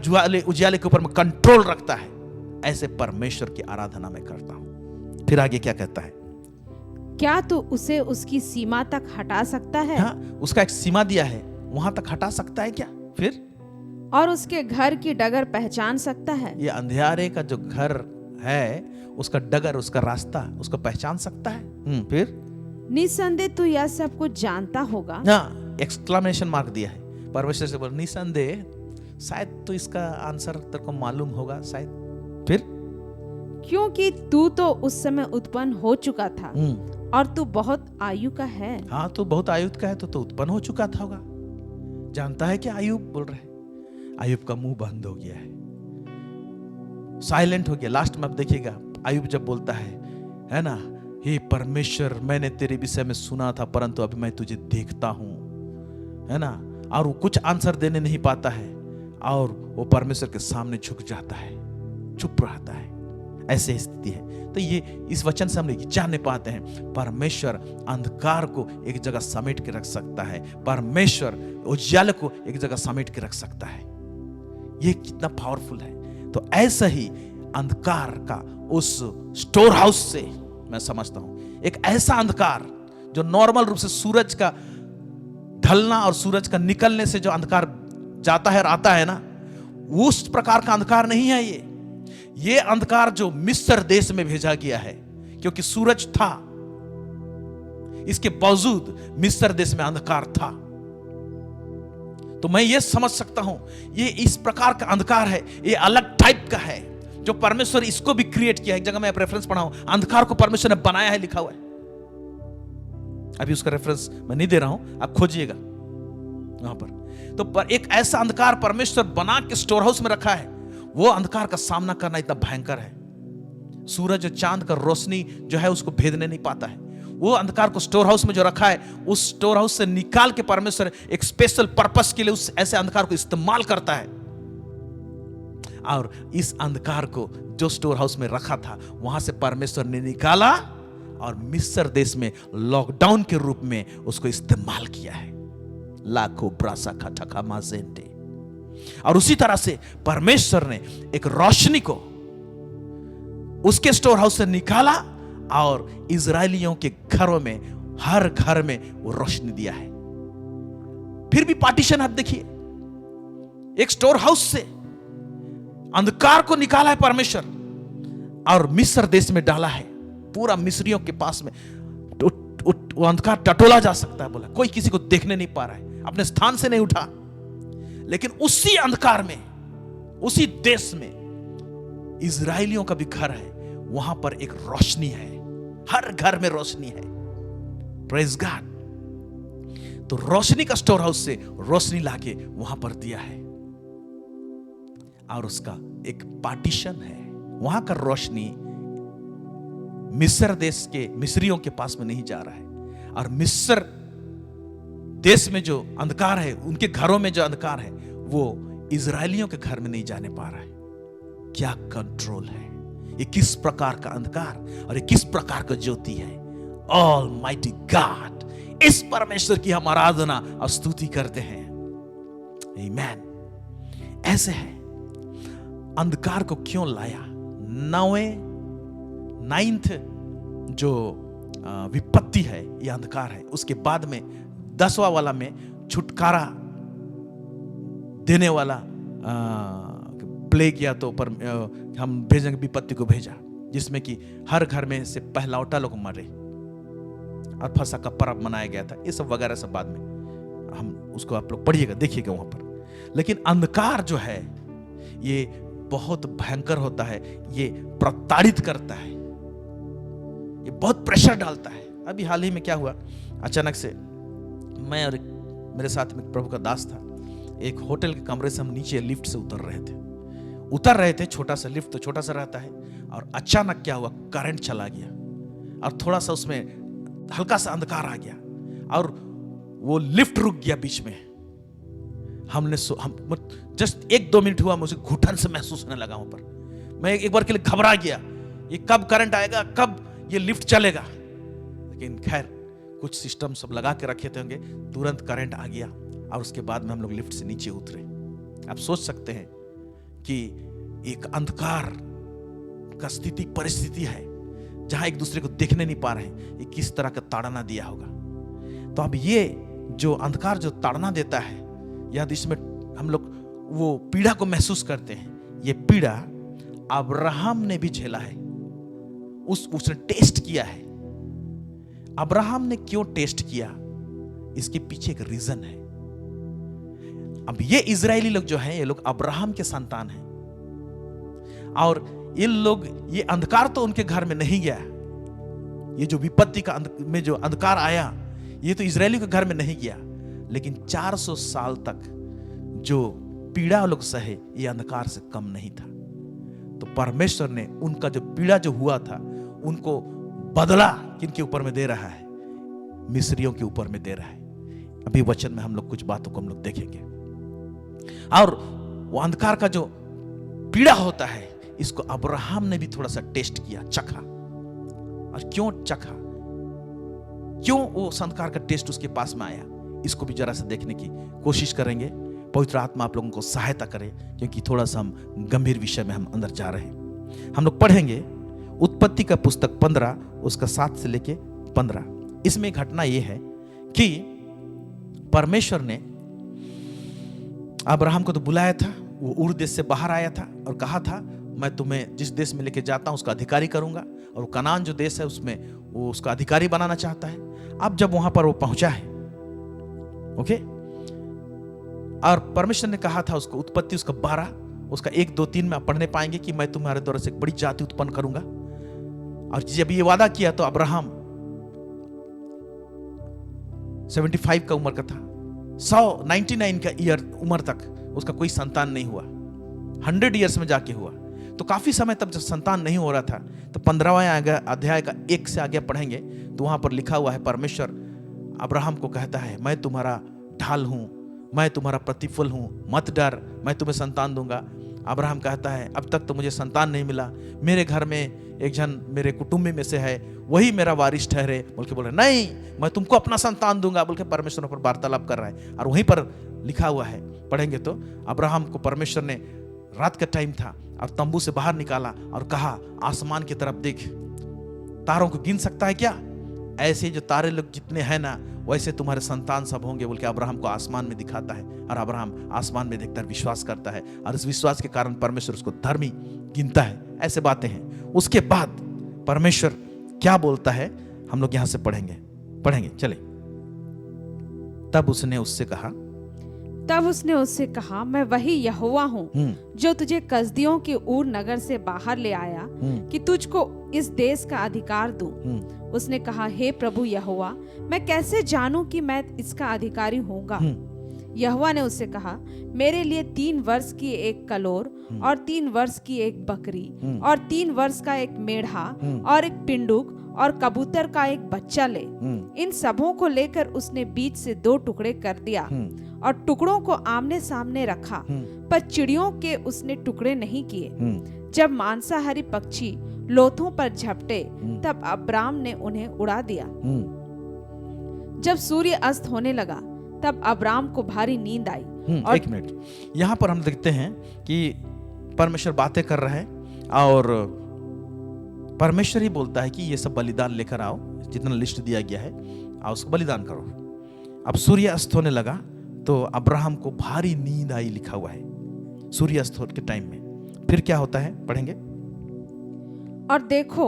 उजियाले के ऊपर में कंट्रोल रखता है, ऐसे परमेश्वर की आराधना मैं करता हूं। फिर आगे क्या कहता है? क्या तू उसे उसकी सीमा तक हटा सकता है? हाँ, उसका एक सीमा दिया है, वहां तक हटा सकता है क्या? फिर, और उसके घर की डगर पहचान सकता है? ये अंधियारे का जो घर है, उसका डगर, उसका रास्ता, उसको पहचान सकता है। फिर, निसंदेह तू यह सब कुछ जानता होगा। हाँ, एक्सक्लेमेशन मार्क दिया है परमेश्वर से, बोल निसंदेह, शायद तो इसका आंसर तेरे को मालूम होगा शायद। फिर, क्योंकि तू तो उस समय उत्पन्न हो चुका था और तू बहुत आयु का है। हाँ, तो बहुत आयु का है तो उत्पन्न हो चुका था होगा। जानता है क्या अय्यूब? बोल रहे, अय्यूब का मुंह बंद हो गया है, साइलेंट हो गया। लास्ट में आप देखिएगा अय्यूब जब बोलता है ना, हे परमेश्वर, मैंने तेरे विषय में सुना था परंतु अभी मैं तुझे देखता हूं, है ना, और वो कुछ आंसर देने नहीं पाता है और वो परमेश्वर के सामने झुक जाता है, चुप रहता है। ऐसे स्थिति है। तो ये इस वचन से हम लोग जानने पाते हैं, परमेश्वर अंधकार को एक जगह समेट के रख सकता है, परमेश्वर उजियाले को एक जगह समेट के रख सकता है। ये कितना पावरफुल है। तो ऐसा ही अंधकार का उस स्टोर हाउस से मैं समझता हूं, एक ऐसा अंधकार जो नॉर्मल रूप से सूरज का ढलना और सूरज का निकलने से जो अंधकार जाता है और आता है ना, उस प्रकार का अंधकार नहीं है ये अंधकार जो मिस्र देश में भेजा गया है, क्योंकि सूरज था, इसके बावजूद मिस्र देश में अंधकार था। तो मैं ये समझ सकता हूं ये इस प्रकार का अंधकार है, ये अलग टाइप का है जो परमेश्वर इसको भी क्रिएट किया है। एक जगह मैं रेफरेंस पढ़ा हूं, अंधकार को परमेश्वर ने बनाया है, लिखा हुआ है। अभी उसका रेफरेंस मैं नहीं दे रहा हूं, आप खोजिएगा वहां पर। तो एक ऐसा अंधकार परमेश्वर बना के स्टोर हाउस में रखा है, वो अंधकार का सामना करना इतना भयंकर है। सूरज और चांद का रोशनी जो है उसको भेदने नहीं पाता है। वो अंधकार को स्टोर हाउस में जो रखा है, उस स्टोर हाउस से निकाल के परमेश्वर एक स्पेशल पर्पस के लिए उस ऐसे अंधकार को इस्तेमाल करता है। और इस अंधकार को जो स्टोर हाउस में रखा था वहां से परमेश्वर ने निकाला और मिस्र देश में लॉकडाउन के रूप में उसको इस्तेमाल किया है। लाखों ब्रासा खटका माजेंटे। और उसी तरह से परमेश्वर ने एक रोशनी को उसके स्टोर हाउस से निकाला और इजरायलियों के घरों में, हर घर में वो रोशनी दिया है। फिर भी पार्टीशन आप देखिए, एक स्टोर हाउस से अंधकार को निकाला है परमेश्वर और मिस्र देश में डाला है। पूरा मिस्रियों के पास में वो अंधकार टटोला जा सकता है, बोला कोई किसी को देखने नहीं पा रहा है, अपने स्थान से नहीं उठा। लेकिन उसी अंधकार में, उसी देश में इजरायलियों का भी घर है, वहां पर एक रोशनी है, हर घर में रोशनी है। Praise God. तो रोशनी का स्टोर हाउस से रोशनी लाके वहां पर दिया है और उसका एक पार्टीशन है। वहां का रोशनी मिस्र देश के मिस्रियों के पास में नहीं जा रहा है, और मिस्र देश में जो अंधकार है, उनके घरों में जो अंधकार है, वो इजरायलियों के घर में नहीं जाने पा रहा है। क्या कंट्रोल है! ये किस प्रकार का अंधकार और ये किस प्रकार का ज्योति है! ऑलमाइटी गॉड, इस परमेश्वर की हम आराधना और स्तुति करते हैं। आमीन। ऐसे है अंधकार को क्यों लाया? नाइन्थ जो विपत्ति है ये अंधकार है। उसके बाद में 10वां वाला में छुटकारा देने वाला प्लेग या तो पर हम भेजेंगे, विपत्ति को भेजा, जिसमें कि हर घर में से पहलौठा लोग मरे और फसह का पर्व मनाया गया था। ये सब वगैरह सब बाद में हम उसको आप लोग पढ़िएगा, देखिएगा वहां पर। लेकिन अंधकार जो है ये बहुत भयंकर होता है, ये प्रताड़ित करता है, ये बहुत प्रेशर डालता है। अभी हाल ही में क्या हुआ, अचानक से मैं और मेरे साथ में प्रभु का दास था, एक होटल के कमरे से हम नीचे लिफ्ट से उतर रहे थे। छोटा सा लिफ्ट तो छोटा सा रहता है, और अचानक क्या हुआ, करंट चला गया और थोड़ा सा उसमें हल्का सा अंधकार आ गया और वो लिफ्ट रुक गया बीच में। हम जस्ट 1-2 मिनट हुआ, मुझे घुटन से महसूस होने लगा वहां पर। मैं एक बार के लिए घबरा गया, ये कब करंट आएगा, कब ये लिफ्ट चलेगा। लेकिन खैर कुछ सिस्टम सब लगा के रखे थे होंगे, तुरंत करंट आ गया और उसके बाद में हम लोग लिफ्ट से नीचे उतरे। आप सोच सकते हैं कि एक अंधकार का स्थिति, परिस्थिति है जहां एक दूसरे को देखने नहीं पा रहे हैं, ये किस तरह का ताड़ना दिया होगा। तो अब ये जो अंधकार जो ताड़ना देता है, या इसमें हम लोग वो पीड़ा को महसूस करते हैं, ये पीड़ा अब्राहम ने भी झेला है, उसने टेस्ट किया है। अब्राहम ने क्यों टेस्ट किया, इसके पीछे एक रीजन है। अब ये इजरायली लोग जो हैं, ये लोग अब्राहम के संतान हैं, और ये लोग, ये अंधकार तो उनके घर में नहीं गया। ये जो विपत्ति का में जो अंधकार आया, ये तो इजरायली के घर में नहीं गया, लेकिन 400 साल तक जो पीड़ा लोग सहे, ये अंधकार से कम नहीं था। तो परमेश्वर ने उनका जो पीड़ा जो हुआ था, उनको बदला किनके ऊपर में दे रहा है, मिस्रियों के ऊपर में दे रहा है। अभी वचन में हम लोग कुछ बातों को हम लोग देखेंगे। और वो अंधकार का जो पीड़ा होता है, इसको अब्राहम ने भी थोड़ा सा टेस्ट किया, चखा। और क्यों चखा, क्यों वो अंधकार का टेस्ट उसके पास में आया, इसको भी जरा सा देखने की कोशिश करेंगे। पवित्र आत्मा आप लोगों को सहायता करे, क्योंकि थोड़ा सा हम गंभीर विषय में हम अंदर जा रहे हैं। हम लोग पढ़ेंगे उत्पत्ति का पुस्तक 15 उसका 7 से लेके 15। इसमें घटना यह है कि परमेश्वर ने अब्राहम को तो बुलाया था, वो उर देश से बाहर आया था और कहा था, मैं तुम्हें जिस देश में लेके जाता हूं उसका अधिकारी करूंगा, और कनान जो देश है उसमें वो उसका अधिकारी बनाना चाहता है। अब जब वहां पर वो पहुंचा है, ओके, और परमेश्वर ने कहा था उसको, उत्पत्ति उसका 12 उसका 1, 2, 3 में आप पढ़ने पाएंगे कि मैं तुम्हारे द्वारा से एक बड़ी जाति उत्पन्न करूंगा। और जब ये वादा किया तो अब्राहम 75 का उम्र का था, 99 का ईयर उम्र तक उसका कोई संतान नहीं हुआ, 100 ईयर्स में जाके हुआ। तो काफी समय तक जब संतान नहीं हो रहा था, तो 15वां अध्याय का 1 से आगे पढ़ेंगे तो वहां पर लिखा हुआ है, परमेश्वर अब्राहम को कहता है, मैं तुम्हारा ढाल हूं, मैं तुम्हारा प्रतिफल हूं, मत डर, मैं तुम्हें संतान दूंगा। अब्राहम कहता है, अब तक तो मुझे संतान नहीं मिला, मेरे घर में एक जन मेरे कुटुंब में से है, वही मेरा वारिस ठहरे। बोल के बोल रहे, नहीं, मैं तुमको अपना संतान दूंगा, बोल के परमेश्वर पर वार्तालाप कर रहा है। और वहीं पर लिखा हुआ है, पढ़ेंगे तो, अब्राहम को परमेश्वर ने, रात का टाइम था, और तंबू से बाहर निकाला और कहा, आसमान की तरफ देख, तारों को गिन सकता है क्या? ऐसे जो तारे लोग जितने हैं ना, वैसे तुम्हारे संतान सब होंगे, बोल के अब्राहम को आसमान में दिखाता है। और अब्राहम आसमान में देखकर विश्वास करता है, और इस विश्वास के कारण परमेश्वर उसको धर्मी गिनता है। ऐसे बातें हैं। उसके बाद परमेश्वर क्या बोलता है, हम लोग यहां से पढ़ेंगे, चले। तब उसने उससे कहा, मैं वही यहोवा हूँ जो तुझे कसदियों के ऊर नगर से बाहर ले आया कि तुझको इस देश का अधिकार दूं। उसने कहा, हे प्रभु यहोवा, मैं कैसे जानूं कि मैं इसका अधिकारी होऊंगा? यहोवा ने उससे कहा, मेरे लिए 3 वर्ष की एक कलोर और 3 वर्ष की एक बकरी और 3 वर्ष का एक मेढ़ा और एक पिंडुक और कबूतर का एक बच्चा ले। इन सबों को लेकर उसने बीच से 2 टुकड़े कर दिया और टुकड़ों को आमने सामने रखा, पर चिड़ियों के उसने टुकड़े नहीं किए। जब मांसाहारी पक्षी लोथों पर झपटे, तब अब्राम ने उन्हें उड़ा दिया। जब सूर्य अस्त होने लगा, तब अब्राम को भारी नींद आई। और 1 मिनट, यहां पर हम देखते हैं कि परमेश्वर बातें कर रहा है, और परमेश्वर ही बोलता है कि ये सब बलिदान लेकर आओ, जितना लिस्ट दिया गया है, आओ उसको बलिदान करो। अब सूर्य अस्त होने लगा तो अब्राहम को भारी नींद आई, लिखा हुआ है सूर्य अस्त के टाइम में। फिर क्या होता है, पढ़ेंगे। और देखो,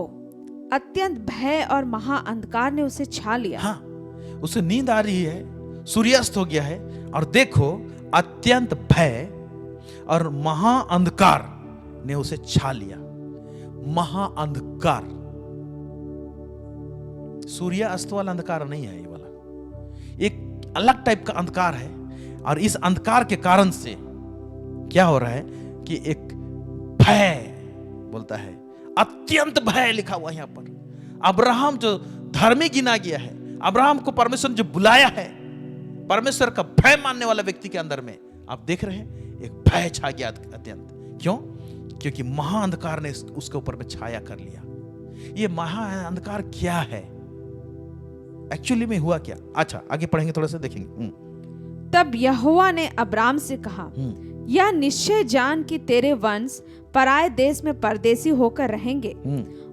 अत्यंत भय और महा अंधकार ने उसे छा लिया। हाँ, उसे नींद आ रही है, सूर्यास्त हो गया है, और देखो अत्यंत भय और महा अंधकार ने उसे छा लिया। महा अंधकार, सूर्य अस्त वाला अंधकार नहीं है, ये वाला एक अलग टाइप का अंधकार है। और इस अंधकार के कारण से क्या हो रहा है कि एक भय बोलता है, अत्यंत भय लिखा हुआ है यहां पर। अब्राहम जो धर्मी गिना गया है, अब्राहम को परमेश्वर ने जो बुलाया है, परमेश्वर का भय मानने वाला व्यक्ति के अंदर में आप देख रहे हैं एक भय छा गया अत्यंत। क्यों? क्योंकि महा अंधकार ने उसके ऊपर में छाया कर लिया। ये महा अंधकार क्या है, एक्चुअली में हुआ क्या? अच्छा, आगे पढ़ेंगे, थोड़ा सा देखेंगे। तब यहोवा ने अब्राम से कहा, यह निश्चय जान कि तेरे वंश पराये देश में परदेसी होकर रहेंगे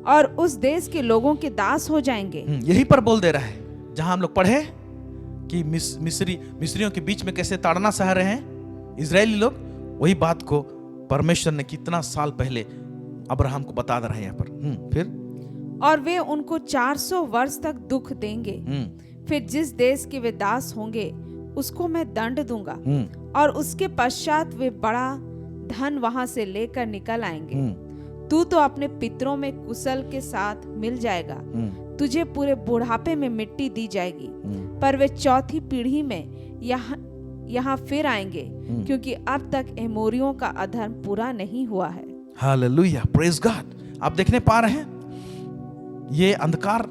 और उस देश के लोगों के दास हो जाएंगे। यही पर बोल दे रहा है जहां हम लोग पढ़े कि मिस्रियों के बीच में कैसे ताड़ना सह रहे हैं इजरायली लोग। वही बात को परमेश्वर ने कितना साल पहले अब्राहम को बता रहे हैं यहाँ पर। फिर, और वे उनको 400 वर्ष तक दुख देंगे। फिर जिस देश के वे दास होंगे उसको मैं दंड दूंगा, और उसके पश्चात वे बड़ा धन वहां से लेकर निकल आएंगे। तू तो अपने पितरों में कुशल के साथ मिल जाएगा, तुझे पूरे बुढ़ापे में मिट्टी दी जाएगी। पर वे 4थी पीढ़ी में यहाँ फिर आएंगे, क्योंकि अब तक एमोरियों का अधर्म पूरा नहीं हुआ है। Hallelujah, praise God. आप देखने पा रहे हैं ये अंधकार,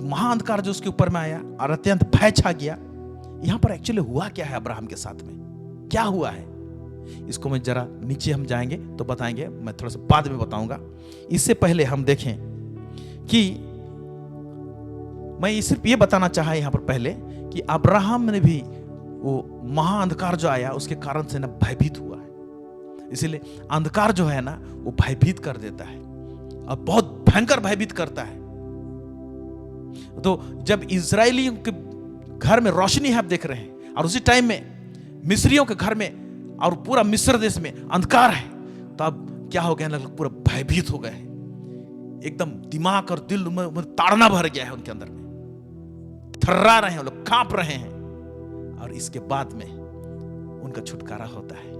महाअंधकार जो उसके ऊपर में आया और अत्यंत भय छा गया। यहां पर एक्चुअली हुआ क्या है अब्राहम के साथ में, क्या हुआ है, इसको मैं जरा नीचे हम जाएंगे तो बताएंगे, मैं थोड़ा सा बाद में बताऊंगा। इससे पहले हम देखें कि मैं सिर्फ ये बताना चाहा यहां पर पहले कि अब्राहम ने भी वो महाअंधकार जो आया उसके कारण से ना भयभीत हुआ है। इसीलिए अंधकार जो है ना वो भयभीत कर देता है और बहुत भयंकर भयभीत करता है। तो जब इजरायलियों के घर में रोशनी है आप देख रहे हैं, और उसी टाइम में मिस्रियों के घर में और पूरा मिस्र देश में अंधकार है, तो अब क्या हो गया ना, पूरा भयभीत हो गए। एकदम दिमाग और दिल में ताड़ना भर गया है उनके अंदर में, थर्रा रहे हैं लोग, कांप रहे हैं, और इसके बाद में उनका छुटकारा होता है।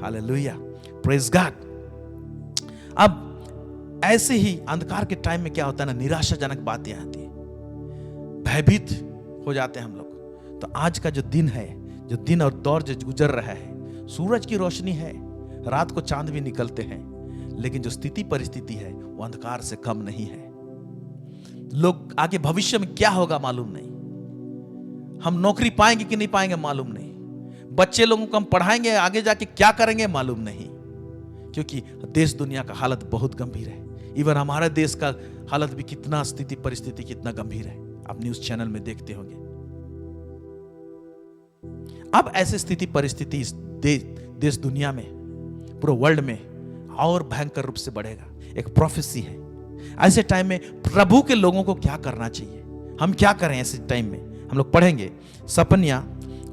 Hallelujah, praise God. अब ऐसे ही अंधकार के टाइम में क्या होता है ना, निराशाजनक बातें आती है, भयभीत हो जाते हैं हम लोग। तो आज का जो दिन है, जो दिन और दौर जो गुजर रहा है, सूरज की रोशनी है, रात को चांद भी निकलते हैं, लेकिन जो स्थिति परिस्थिति है वो अंधकार से कम नहीं है। लोग आगे भविष्य में क्या होगा मालूम नहीं, हम नौकरी पाएंगे कि नहीं पाएंगे मालूम नहीं, बच्चे लोगों को हम पढ़ाएंगे आगे जाके क्या करेंगे मालूम नहीं, क्योंकि देश दुनिया का हालत बहुत गंभीर है। इवन हमारे देश का हालत भी कितना, स्थिति परिस्थिति कितना गंभीर है, आप न्यूज चैनल में देखते होंगे। अब ऐसे स्थिति परिस्थिति इस देश दुनिया में, पूरे वर्ल्ड में और भयंकर रूप से बढ़ेगा। एक प्रोफेसी है। ऐसे टाइम में प्रभु के लोगों को क्या करना चाहिए, हम क्या करें ऐसे टाइम में, हम लोग पढ़ेंगे सपनिया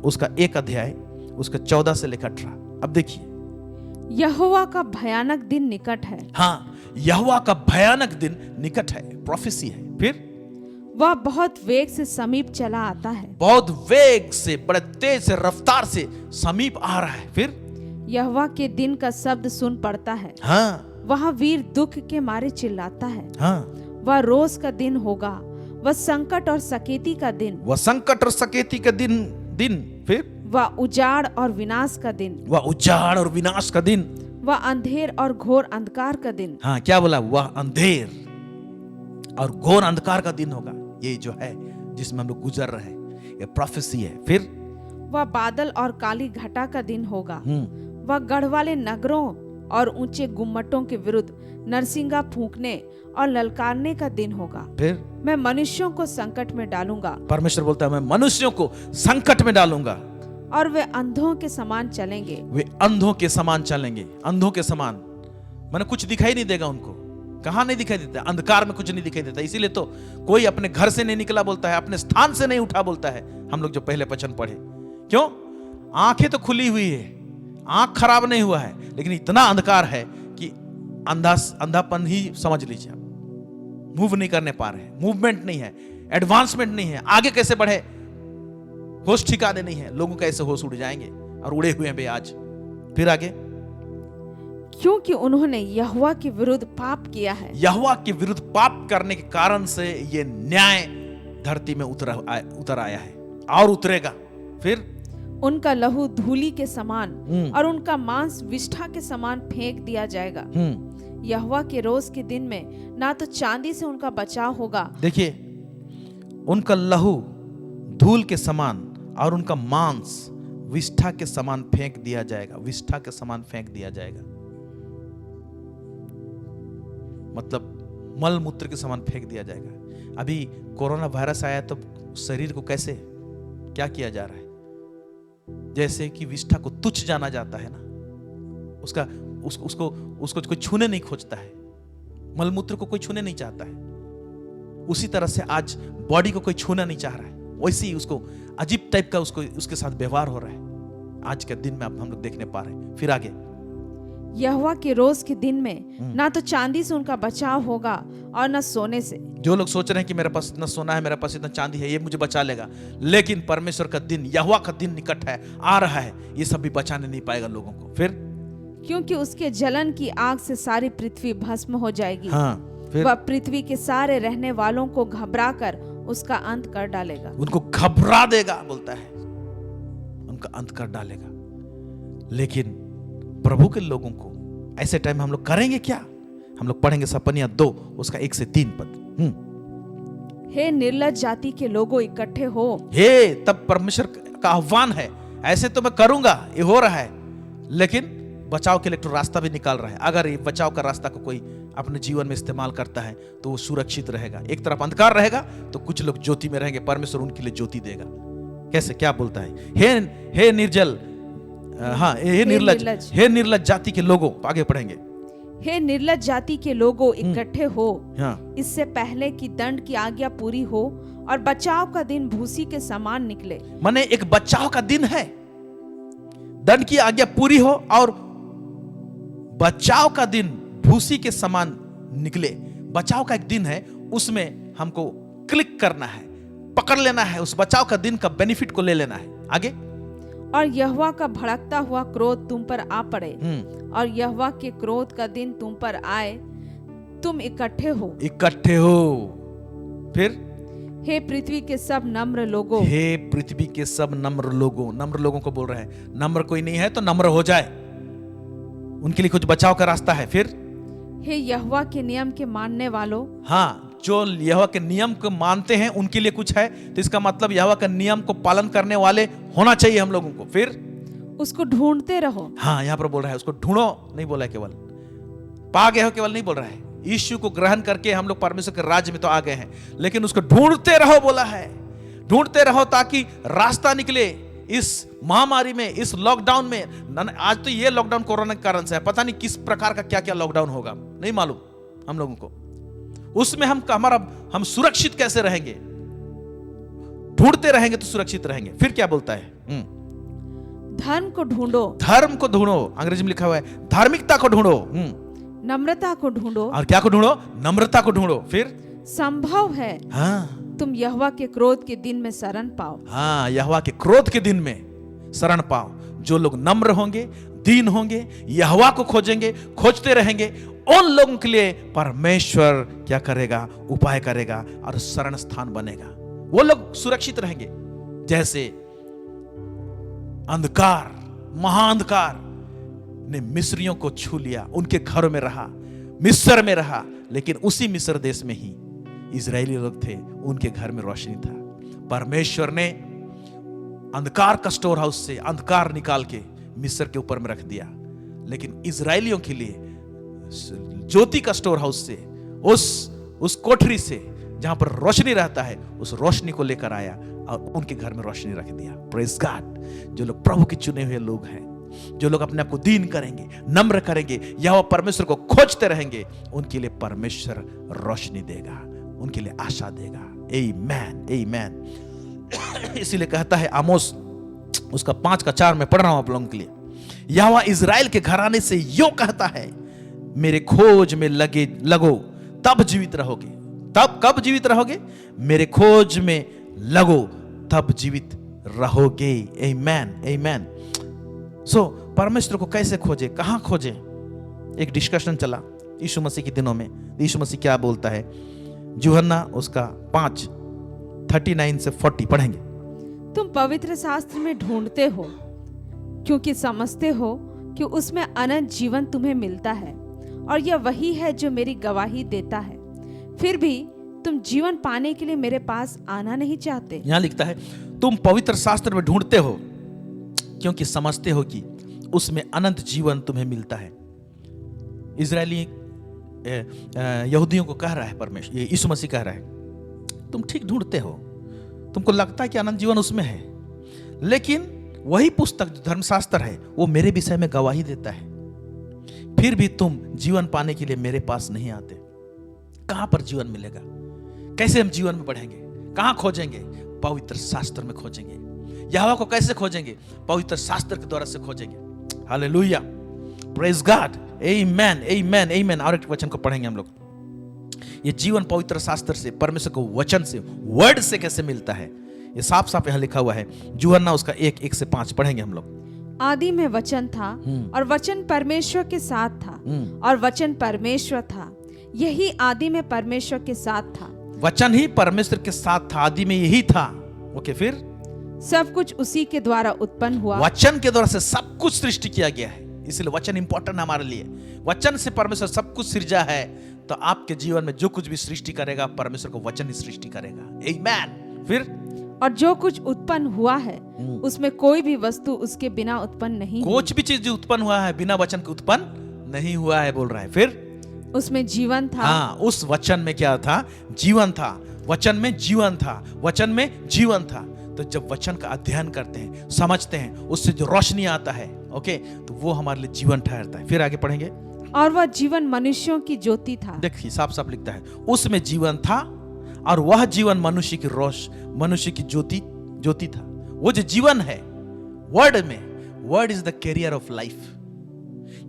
उसका 1 अध्याय उसका 14 से लेकर 18। अब देखिए, यहोवा का भयानक दिन निकट है। हाँ, यहोवा का भयानक दिन निकट है, प्रोफेसी है। फिर वह बहुत वेग से समीप चला आता है। बहुत वेग से, बड़े तेज से, रफ्तार से समीप आ रहा है। फिर यहोवा के दिन का शब्द सुन पड़ता है। हाँ, वह वीर दुख के मारे चिल्लाता है। हाँ, वह रोज का दिन होगा, वह संकट और सकेती का दिन, वह संकट और सकेती का दिन। फिर वह उजाड़ और विनाश का दिन, वह उजाड़ और विनाश का दिन, वह अंधेर और घोर अंधकार का दिन। हाँ, क्या बोला, वह अंधेर और घोर अंधकार का दिन होगा। ये जो है जिसमें हम लोग गुजर रहे हैं, ये प्रोफेसी है। फिर वह बादल और काली घटा का दिन होगा। वह गढ़ वाले नगरों और ऊंचे गुम्मटों के विरुद्ध नरसिंगा फूंकने और ललकारने का दिन होगा। फिर मैं मनुष्यों को संकट में डालूंगा। परमेश्वर बोलता है, मैं मनुष्यों को संकट में डालूंगा, और वे अंधों के समान चलेंगे। वे अंधों के समान चलेंगे। अंधों के समान माने कुछ दिखाई नहीं देगा उनको। कहां नहीं दिखाई देता, अंधकार में कुछ नहीं दिखाई देता। इसीलिए तो कोई अपने घर से नहीं निकला बोलता है, अपने स्थान से नहीं उठा बोलता है। हम लोग जो पहले वचन पढ़े, क्यों? आंखें तो खुली हुई है, आंख खराब नहीं हुआ है, लेकिन इतना अंधकार है कि अंधापन ही समझ लीजिए। आप मूव नहीं करने पा रहे हैं, मूवमेंट नहीं है, एडवांसमेंट नहीं है, आगे कैसे बढ़े, होश ठिकाने नहीं है। लोगों का ऐसे होश उड़ जाएंगे और उड़े हुए हैं बे आज। फिर आगे, क्योंकि उन्होंने यहोवा के विरुद्ध पाप किया है। यहोवा के विरुद्ध पाप करने के कारण से ये न्याय धरती में उतर आया है और उतरेगा। फिर उनका लहू धूली के समान और उनका मांस विष्ठा के समान फेंक दिया जाएगा। यहोवा के रोज के दिन में ना तो चांदी से उनका बचाव होगा। देखिए, उनका लहू धूल के समान और उनका मांस विष्ठा के समान फेंक दिया जाएगा। विष्ठा के समान फेंक दिया जाएगा मतलब मल मूत्र के समान फेंक दिया जाएगा। अभी कोरोना वायरस आया तो शरीर को कैसे क्या किया जा रहा है, जैसे कि विष्ठा को तुच्छ जाना जाता है ना, उसको कोई छूने नहीं खोजता है, मलमूत्र को कोई छूने नहीं चाहता है। उसी तरह से आज बॉडी को कोई छूना नहीं चाह रहा है, वैसे ही उसको अजीब टाइप का उसके साथ व्यवहार हो रहा है आज के दिन में हम लोग देखने पा रहे हैं। फिर आगे, यहोवा के रोज के दिन में ना तो चांदी से उनका बचाव होगा और न सोने से। जो लोग सोच रहे हैं कि मेरे पास इतना सोना है, मेरे पास इतना चांदी है, ये मुझे बचा लेगा, लेकिन परमेश्वर का दिन, यहोवा का दिन निकट है, आ रहा है, ये सब भी बचाने नहीं पाएगा लोगों को। फिर क्योंकि उसके जलन की आग से सारी पृथ्वी भस्म हो जाएगी। हाँ, फिर वह पृथ्वी के सारे रहने वालों को घबरा कर उसका अंत कर डालेगा। उनको घबरा देगा बोलता है, उनका अंत कर डालेगा। लेकिन प्रभु के लोगों को ऐसे टाइम हम लोग करेंगे क्या? हम लोग पढ़ेंगे सपनिया 2 उसका 1 से 3 पद। हे निर्लज्ज जाति के लोगों, इकट्ठे हो। हे, तब परमेश्वर का आह्वान है, ऐसे तो मैं करूंगा, ये हो रहा है, लेकिन बचाव के लिए तो रास्ता भी निकाल रहा है। अगर ये बचाव का रास्ता को कोई अपने जीवन में इस्तेमाल करता है तो वो सुरक्षित रहेगा। एक तरफ अंधकार रहेगा तो कुछ लोग ज्योति में रहेंगे, परमेश्वर उनके लिए ज्योति देगा। कैसे, क्या बोलता है? हे निर्जल, हाँ, हे निर्लज्ज जाति के लोगों, आगे पढ़ेंगे। हे निर्लज्ज जाति के लोगों, इकट्ठे हो। हाँ, इससे पहले कि दंड की आज्ञा पूरी हो और बचाव का दिन भूसी के समान निकले। माने एक बचाव का दिन है, दंड की आज्ञा पूरी हो और बचाव का दिन भूसी के समान निकले। बचाव का एक दिन है, उसमें हमको क्लिक करना है, पकड़ लेना है, उस बचाव का दिन का बेनिफिट को ले लेना है। आगे, और यहोवा का भड़कता हुआ क्रोध तुम पर आ पड़े, और यहोवा के क्रोध का दिन तुम पर आए, तुम इकट्ठे हो। फिर, हे पृथ्वी के सब नम्र लोगों, हे पृथ्वी के सब नम्र लोगों को बोल रहे हैं। नम्र कोई नहीं है तो नम्र हो जाए, उनके लिए कुछ बचाव का रास्ता है। फिर, हे यहोवा के नियम के मानने वालों, हाँ, जो यहोवा के नियम को मानते हैं उनके लिए कुछ है, तो इसका मतलब यहोवा के नियम को पालन करने वाले होना चाहिए हम लोगों को। फिर, उसको ढूंढते रहो। हाँ, यहाँ पर बोल रहा है उसको ढूंढो, नहीं बोला है केवल पा गए हो, केवल नहीं बोल रहा है। यीशु को ग्रहण करके हम लोग परमेश्वर के राज्य में तो आ गए हैं, लेकिन उसको ढूंढते रहो बोला है। ढूंढते रहो ताकि रास्ता निकले इस महामारी में, इस लॉकडाउन में। आज तो ये लॉकडाउन कोरोना के कारण से है, पता नहीं किस प्रकार का क्या क्या लॉकडाउन होगा, नहीं मालूम हम लोगों को। उसमें हम सुरक्षित कैसे रहेंगे? ढूंढते रहेंगे तो सुरक्षित रहेंगे। फिर क्या बोलता है? धर्म को ढूंढो, धर्म को ढूंढो, अंग्रेजी में लिखा हुआ है धार्मिकता को ढूंढो। नम्रता को ढूंढो, और क्या को ढूंढो? नम्रता को ढूंढो। फिर, संभव है तुम यहोवा के क्रोध के दिन में शरण पाओ। हाँ, यहोवा के क्रोध के दिन में शरण पाओ। जो लोग नम्र होंगे, दीन होंगे, यहोवा को खोजेंगे, खोजते रहेंगे, उन लोगों के लिए परमेश्वर क्या करेगा? उपाय करेगा और शरण स्थान बनेगा। वो लोग सुरक्षित रहेंगे। जैसे अंधकार, महाअंधकार ने मिस्रियों को छू लिया, उनके घरों में रहा, मिस्र में रहा, लेकिन उसी मिस्र देश में ही इजरायली लोग थे, उनके घर में रोशनी था। परमेश्वर ने अंधकार का स्टोर हाउस से अंधकार निकाल के मिस्र के ऊपर में रख दिया, लेकिन इजरायलियों के लिए ज्योति का स्टोर हाउस से, उस कोठरी से जहां पर रोशनी रहता है, उस रोशनी को लेकर आया और उनके घर में रोशनी रख दिया। Praise God. जो लोग प्रभु के चुने हुए लोग हैं, जो लोग अपने आप को दीन करेंगे, नम्र करेंगे, यहोवा परमेश्वर को खोजते रहेंगे, उनके लिए परमेश्वर रोशनी देगा, उनके लिए आशा देगा। आमीन, आमीन। इसीलिए कहता है आमोस उसका 5:4 में पढ़ रहा हूं आप लोगों के लिए। यहोवा इजराइल के घराने से यूं कहता है, मेरे खोज में लगो तब जीवित रहोगे। तब कब जीवित रहोगे? मेरे खोज में लगो तब जीवित रहोगे। आमीन, आमीन। सो परमेश्वर को कैसे खोजे, कहां खोजे? एक डिस्कशन चला यीशु मसीह के दिनों में। यीशु मसीह क्या बोलता है? यूहन्ना उसका 5:39 से 40 पढ़ेंगे। तुम पवित्र शास्त्र में ढूंढते हो क्योंकि समझते हो कि उसमें अनंत जीवन तुम्हें मिलता है, और यह वही है जो मेरी गवाही देता है। फिर भी तुम जीवन पाने के लिए मेरे पास आना नहीं चाहते। यहां लिखता है तुम पवित्र शास्त्र में ढूंढते हो क्योंकि समझते हो कि उसमें अनंत जीवन तुम्हें मिलता है। इजरायली यहूदियों को कह रहा है परमेश्वर, यीशु मसीह कह रहा है तुम ठीक ढूंढते हो, तुमको लगता है कि अनंत जीवन उसमें है, लेकिन वही पुस्तक जो धर्मशास्त्र है वो मेरे विषय में गवाही देता है। फिर भी तुम जीवन पाने के लिए मेरे पास नहीं आते। कहां पर जीवन मिलेगा? कैसे हम जीवन में बढ़ेंगे? कहां खोजेंगे? पवित्र शास्त्र में खोजेंगे। यहोवा को कैसे खोजेंगे? पवित्र शास्त्र के द्वारा से खोजेंगे। हालेलुया, प्रेज गॉड, आमेन, आमेन, आमेन। और एक वचन को पढ़ेंगे हम लोग। ये जीवन पवित्र शास्त्र से, परमेश्वर को वचन से, वर्ड से कैसे मिलता है? ये साफ साफ यहां लिखा हुआ है। यूहन्ना उसका 1:1 से 5 पढ़ेंगे हम लोग। आदि में वचन था और वचन परमेश्वर के साथ था और वचन परमेश्वर था। यही आदि में परमेश्वर के साथ था। वचन ही परमेश्वर के साथ था, आदि में यही था। ओके, फिर सब कुछ उसी के द्वारा उत्पन्न हुआ। वचन के द्वारा से सब कुछ सृष्टि किया गया है, इसलिए वचन इंपॉर्टेंट है हमारे लिए। वचन से परमेश्वर सब कुछ सृजा है, तो आपके जीवन में जो कुछ भी सृष्टि करेगा, परमेश्वर को वचन ही सृष्टि करेगा। आमीन। फिर और जो कुछ उत्पन्न हुआ है उसमें कोई भी वस्तु उसके बिना उत्पन्न नहीं हुई। कुछ भी चीज जो उत्पन्न हुआ है बिना वचन के उत्पन्न नहीं हुआ है, बोल रहा है। फिर उसमें जीवन था। हाँ, उस वचन में क्या था? जीवन था। वचन में जीवन था, वचन में जीवन था। तो जब वचन का अध्ययन करते हैं, समझते हैं, उससे जो रोशनी आता है, ओके, तो वो हमारे लिए जीवन ठहरता है। फिर आगे पढ़ेंगे। और वह जीवन मनुष्यों की ज्योति था। देखिए साफ साफ लिखता है, उसमें जीवन था और वह जीवन मनुष्य की मनुष्य की ज्योति था। वो जो जीवन है वर्ड में, word is the carrier of life.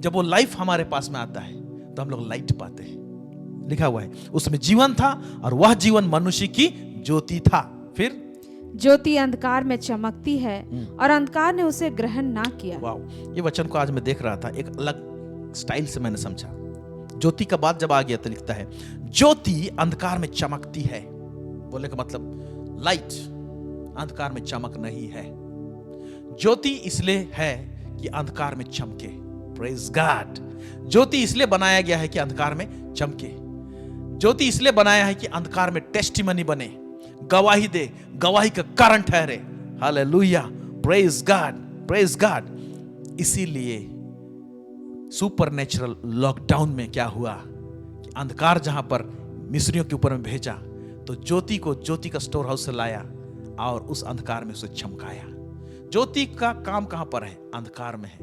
जब वो लाइफ हमारे पास में आता है तो हम लोग लाइट पाते हैं। लिखा हुआ है, उसमें जीवन था और वह जीवन मनुष्य की ज्योति था। फिर ज्योति अंधकार में चमकती है और अंधकार ने उसे ग्रहण ना किया। वाह, ये वचन को आज मैं देख रहा था, एक अलग स्टाइल से मैंने समझा। ज्योति का बाद जब आ गया तो लिखता है ज्योति अंधकार में चमकती है। बोलने का मतलब लाइट अंधकार में चमक नहीं है, ज्योति इसलिए है कि अंधकार में चमके। Praise God. ज्योति इसलिए बनाया गया है कि अंधकार में चमके। ज्योति इसलिए बनाया है कि अंधकार में टेस्टिमनी बने, गवाही दे, गवाही का कारण ठहरे। Hallelujah, praise God, praise God. इसीलिए सुपरनेचुरल लॉकडाउन में क्या हुआ कि अंधकार जहां पर मिस्रियों के ऊपर में भेजा तो ज्योति को ज्योति का स्टोर हाउस से लाया और उस अंधकार में उसे चमकाया। ज्योति का काम कहां पर है? अंधकार में है।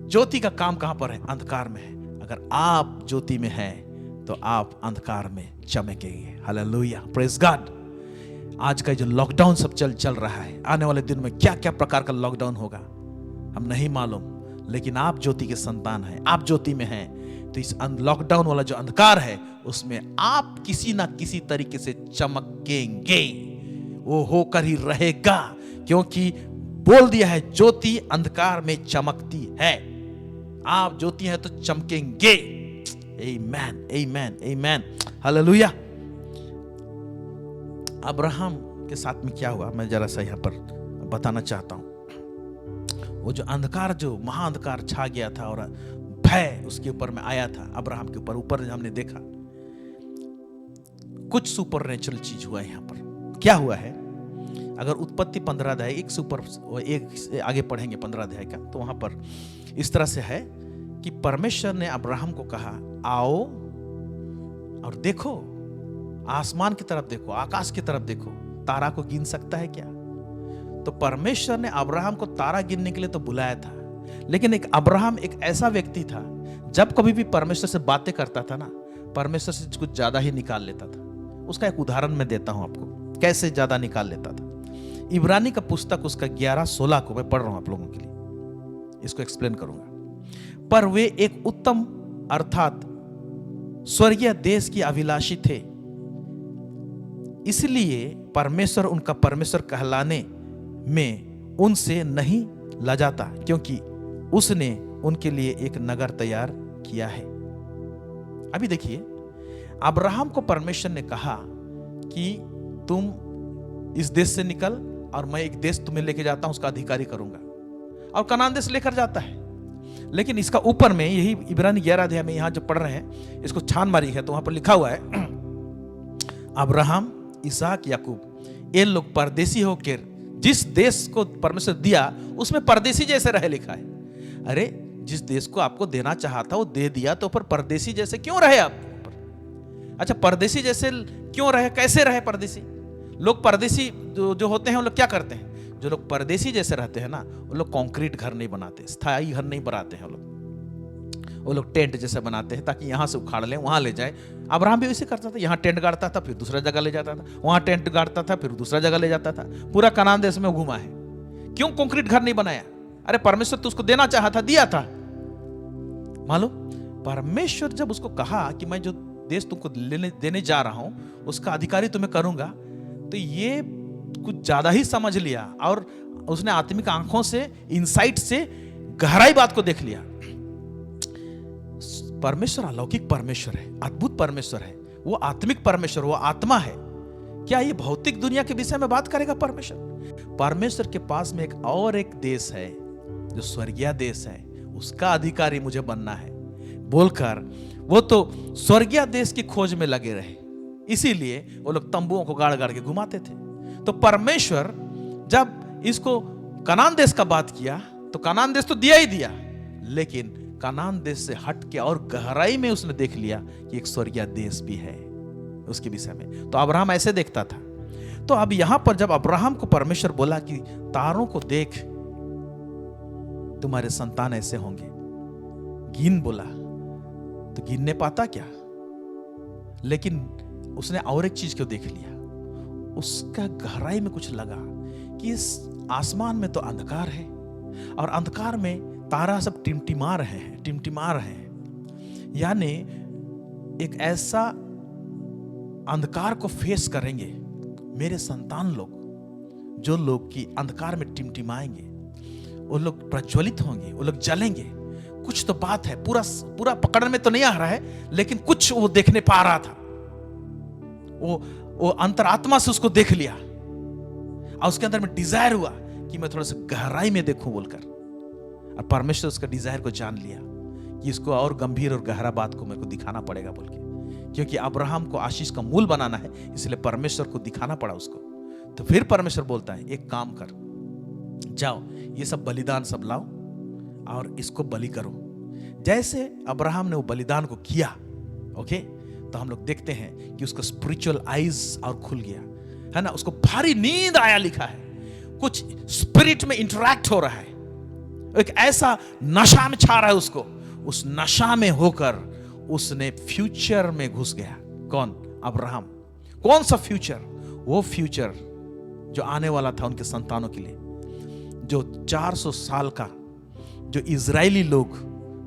ज्योति का काम कहां पर है? अंधकार में है। अगर आप ज्योति में हैं तो आप अंधकार में चमकेंगे। Hallelujah, praise God. आज का जो लॉकडाउन सब चल रहा है, आने वाले दिन में क्या क्या प्रकार का लॉकडाउन होगा हम नहीं मालूम, लेकिन आप ज्योति के संतान हैं, आप ज्योति में हैं, तो इस लॉकडाउन वाला जो अंधकार है उसमें आप किसी ना किसी तरीके से चमकेंगे। वो होकर ही रहेगा, क्योंकि बोल दिया है ज्योति अंधकार में चमकती है। आप ज्योति हैं तो चमकेंगे। आमेन, आमेन, आमेन, हालेलुया। अब्राहम के साथ में क्या हुआ मैं जरा सा यहाँ पर बताना चाहता हूं। वो जो अंधकार, जो महाअंधकार छा गया था और भय उसके ऊपर में आया था, अब्राहम के ऊपर हमने देखा कुछ सुपरनेचुरल चीज हुआ है। यहाँ पर क्या हुआ है? अगर उत्पत्ति 15 अध्याय एक आगे पढ़ेंगे 15 अध्याय का, तो वहां पर इस तरह से है कि परमेश्वर ने अब्राहम को कहा आओ और देखो, आसमान की तरफ देखो, आकाश की तरफ देखो, तारा को गिन सकता है क्या? तो परमेश्वर ने अब्राहम को तारा गिनने के लिए तो बुलाया था, लेकिन अब्राहम एक ऐसा व्यक्ति था, जब कभी भी परमेश्वर से बातें करता था ना, परमेश्वर से कुछ ज्यादा ही निकाल लेता था। उसका एक उदाहरण मैं देता हूं आपको, कैसे ज्यादा निकाल लेता था। इब्रानी का पुस्तक उसका 11-16 को मैं पढ़ रहा हूं आप लोगों के लिए, इसको एक्सप्लेन करूंगा। पर वे एक उत्तम अर्थात स्वर्गीय देश की अभिलाषी थे, इसलिए परमेश्वर उनका परमेश्वर कहलाने में उनसे नहीं लजाता, क्योंकि उसने उनके लिए एक नगर तैयार किया है। अभी देखिए, अब्राहम को परमेश्वर ने कहा कि तुम इस देश से निकल और मैं एक देश तुम्हें लेके जाता हूं, उसका अधिकारी करूंगा, और कनान देश लेकर जाता है। लेकिन इसका ऊपर में यही इब्रानी 11 अध्याय में यहां जो पढ़ रहे हैं, इसको छान मारी है तो वहां पर लिखा हुआ है अब्राहम, इसहाक, याकूब ये लोग परदेसी होकर जिस देश को परमेश्वर दिया उसमें परदेसी जैसे रहे, लिखा है। अरे जिस देश को आपको देना चाहा था वो दे दिया, तो पर परदेसी जैसे क्यों रहे आप? अच्छा, परदेसी जैसे क्यों रहे? कैसे रहे परदेसी? लोग परदेसी जो होते हैं वो लोग क्या करते हैं? जो लोग परदेसी जैसे रहते हैं ना, वो लोग कंक्रीट घर नहीं बनाते, स्थायी घर नहीं बनाते हैं। वो लोग टेंट जैसे बनाते हैं ताकि यहां से उखाड़ लें वहां ले जाए। अब्राहम भी वैसे करता था, यहाँ टेंट गाड़ता था फिर दूसरा जगह ले जाता था, वहां टेंट गाड़ता था फिर दूसरा जगह ले जाता था। पूरा कनान देश में घुमा है। क्यों कंक्रीट घर नहीं बनाया? अरे परमेश्वर तो उसको देना चाहा था, दिया था। मालूम, परमेश्वर जब उसको कहा कि मैं जो देश तुमको देने जा रहा हूं उसका अधिकारी तुम्हें करूंगा, तो ये कुछ ज्यादा ही समझ लिया और उसने आत्मिक आंखों से, इंसाइट से गहराई बात को देख लिया। परमेश्वर अलौकिक परमेश्वर है, अद्भुत परमेश्वर है, वो आत्मिक परमेश्वर, वो आत्मा है। क्या ये भौतिक दुनिया के विषय में बात करेगा परमेश्वर? परमेश्वर के पास में एक देश है जो स्वर्गीय देश है, उसका अधिकारी मुझे बनना है बोलकर वो तो स्वर्गीय देश की खोज में लगे रहे। इसीलिए वो लोग तंबुओं को गाड़ गाड़ के घुमाते थे। तो परमेश्वर जब इसको कनान देश का बात किया तो कनान देश तो दिया ही दिया, लेकिन कनान देश से हट के और गहराई में उसने देख लिया कि एक स्वर्गीय देश भी है उसके विषय में। तो अब्राहम ऐसे देखता था। तो अब यहां पर जब अब्राहम को परमेश्वर बोला कि तारों को देख, तुम्हारे संतान ऐसे होंगे, गिन बोला, तो गिनने पाता क्या? लेकिन उसने और एक चीज क्यों देख लिया, उसका गहराई में कुछ लगा कि इस आसमान में तो अंधकार है और अंधकार में तारा सब टिमटिमा रहे हैं। यानी एक ऐसा अंधकार को फेस करेंगे मेरे संतान लोग, जो लोग की अंधकार में टिमटिमाएंगे, वो लोग प्रज्वलित होंगे, वो लोग जलेंगे। कुछ तो बात है, पूरा पकड़ में तो नहीं आ रहा है, लेकिन कुछ वो देखने पा रहा था। वो अंतरात्मा से उसको देख लिया और उसके अंदर में डिजायर हुआ कि मैं थोड़ा सा गहराई में देखूं बोलकर, और परमेश्वर उसका डिजायर को जान लिया कि इसको और गंभीर और गहरा बात को मेरे को दिखाना पड़ेगा बोल के, क्योंकि अब्राहम को आशीष का मूल बनाना है, इसलिए परमेश्वर को दिखाना पड़ा उसको। तो फिर परमेश्वर बोलता है एक काम कर, जाओ ये सब बलिदान सब लाओ और इसको बलि करो। जैसे अब्राहम ने वो बलिदान को किया, ओके, तो हम लोग देखते हैं कि उसका स्पिरिचुअल आईज और खुल गया, है ना। उसको भारी नींद आया, लिखा है, कुछ स्पिरिट में इंटरैक्ट हो रहा है, एक ऐसा नशा में छा रहा है उसको। उस नशा में होकर उसने फ्यूचर में घुस गया। कौन? अब्राहम। कौन सा फ्यूचर? वो फ्यूचर जो आने वाला था उनके संतानों के लिए, जो 400 साल का जो इजरायली लोग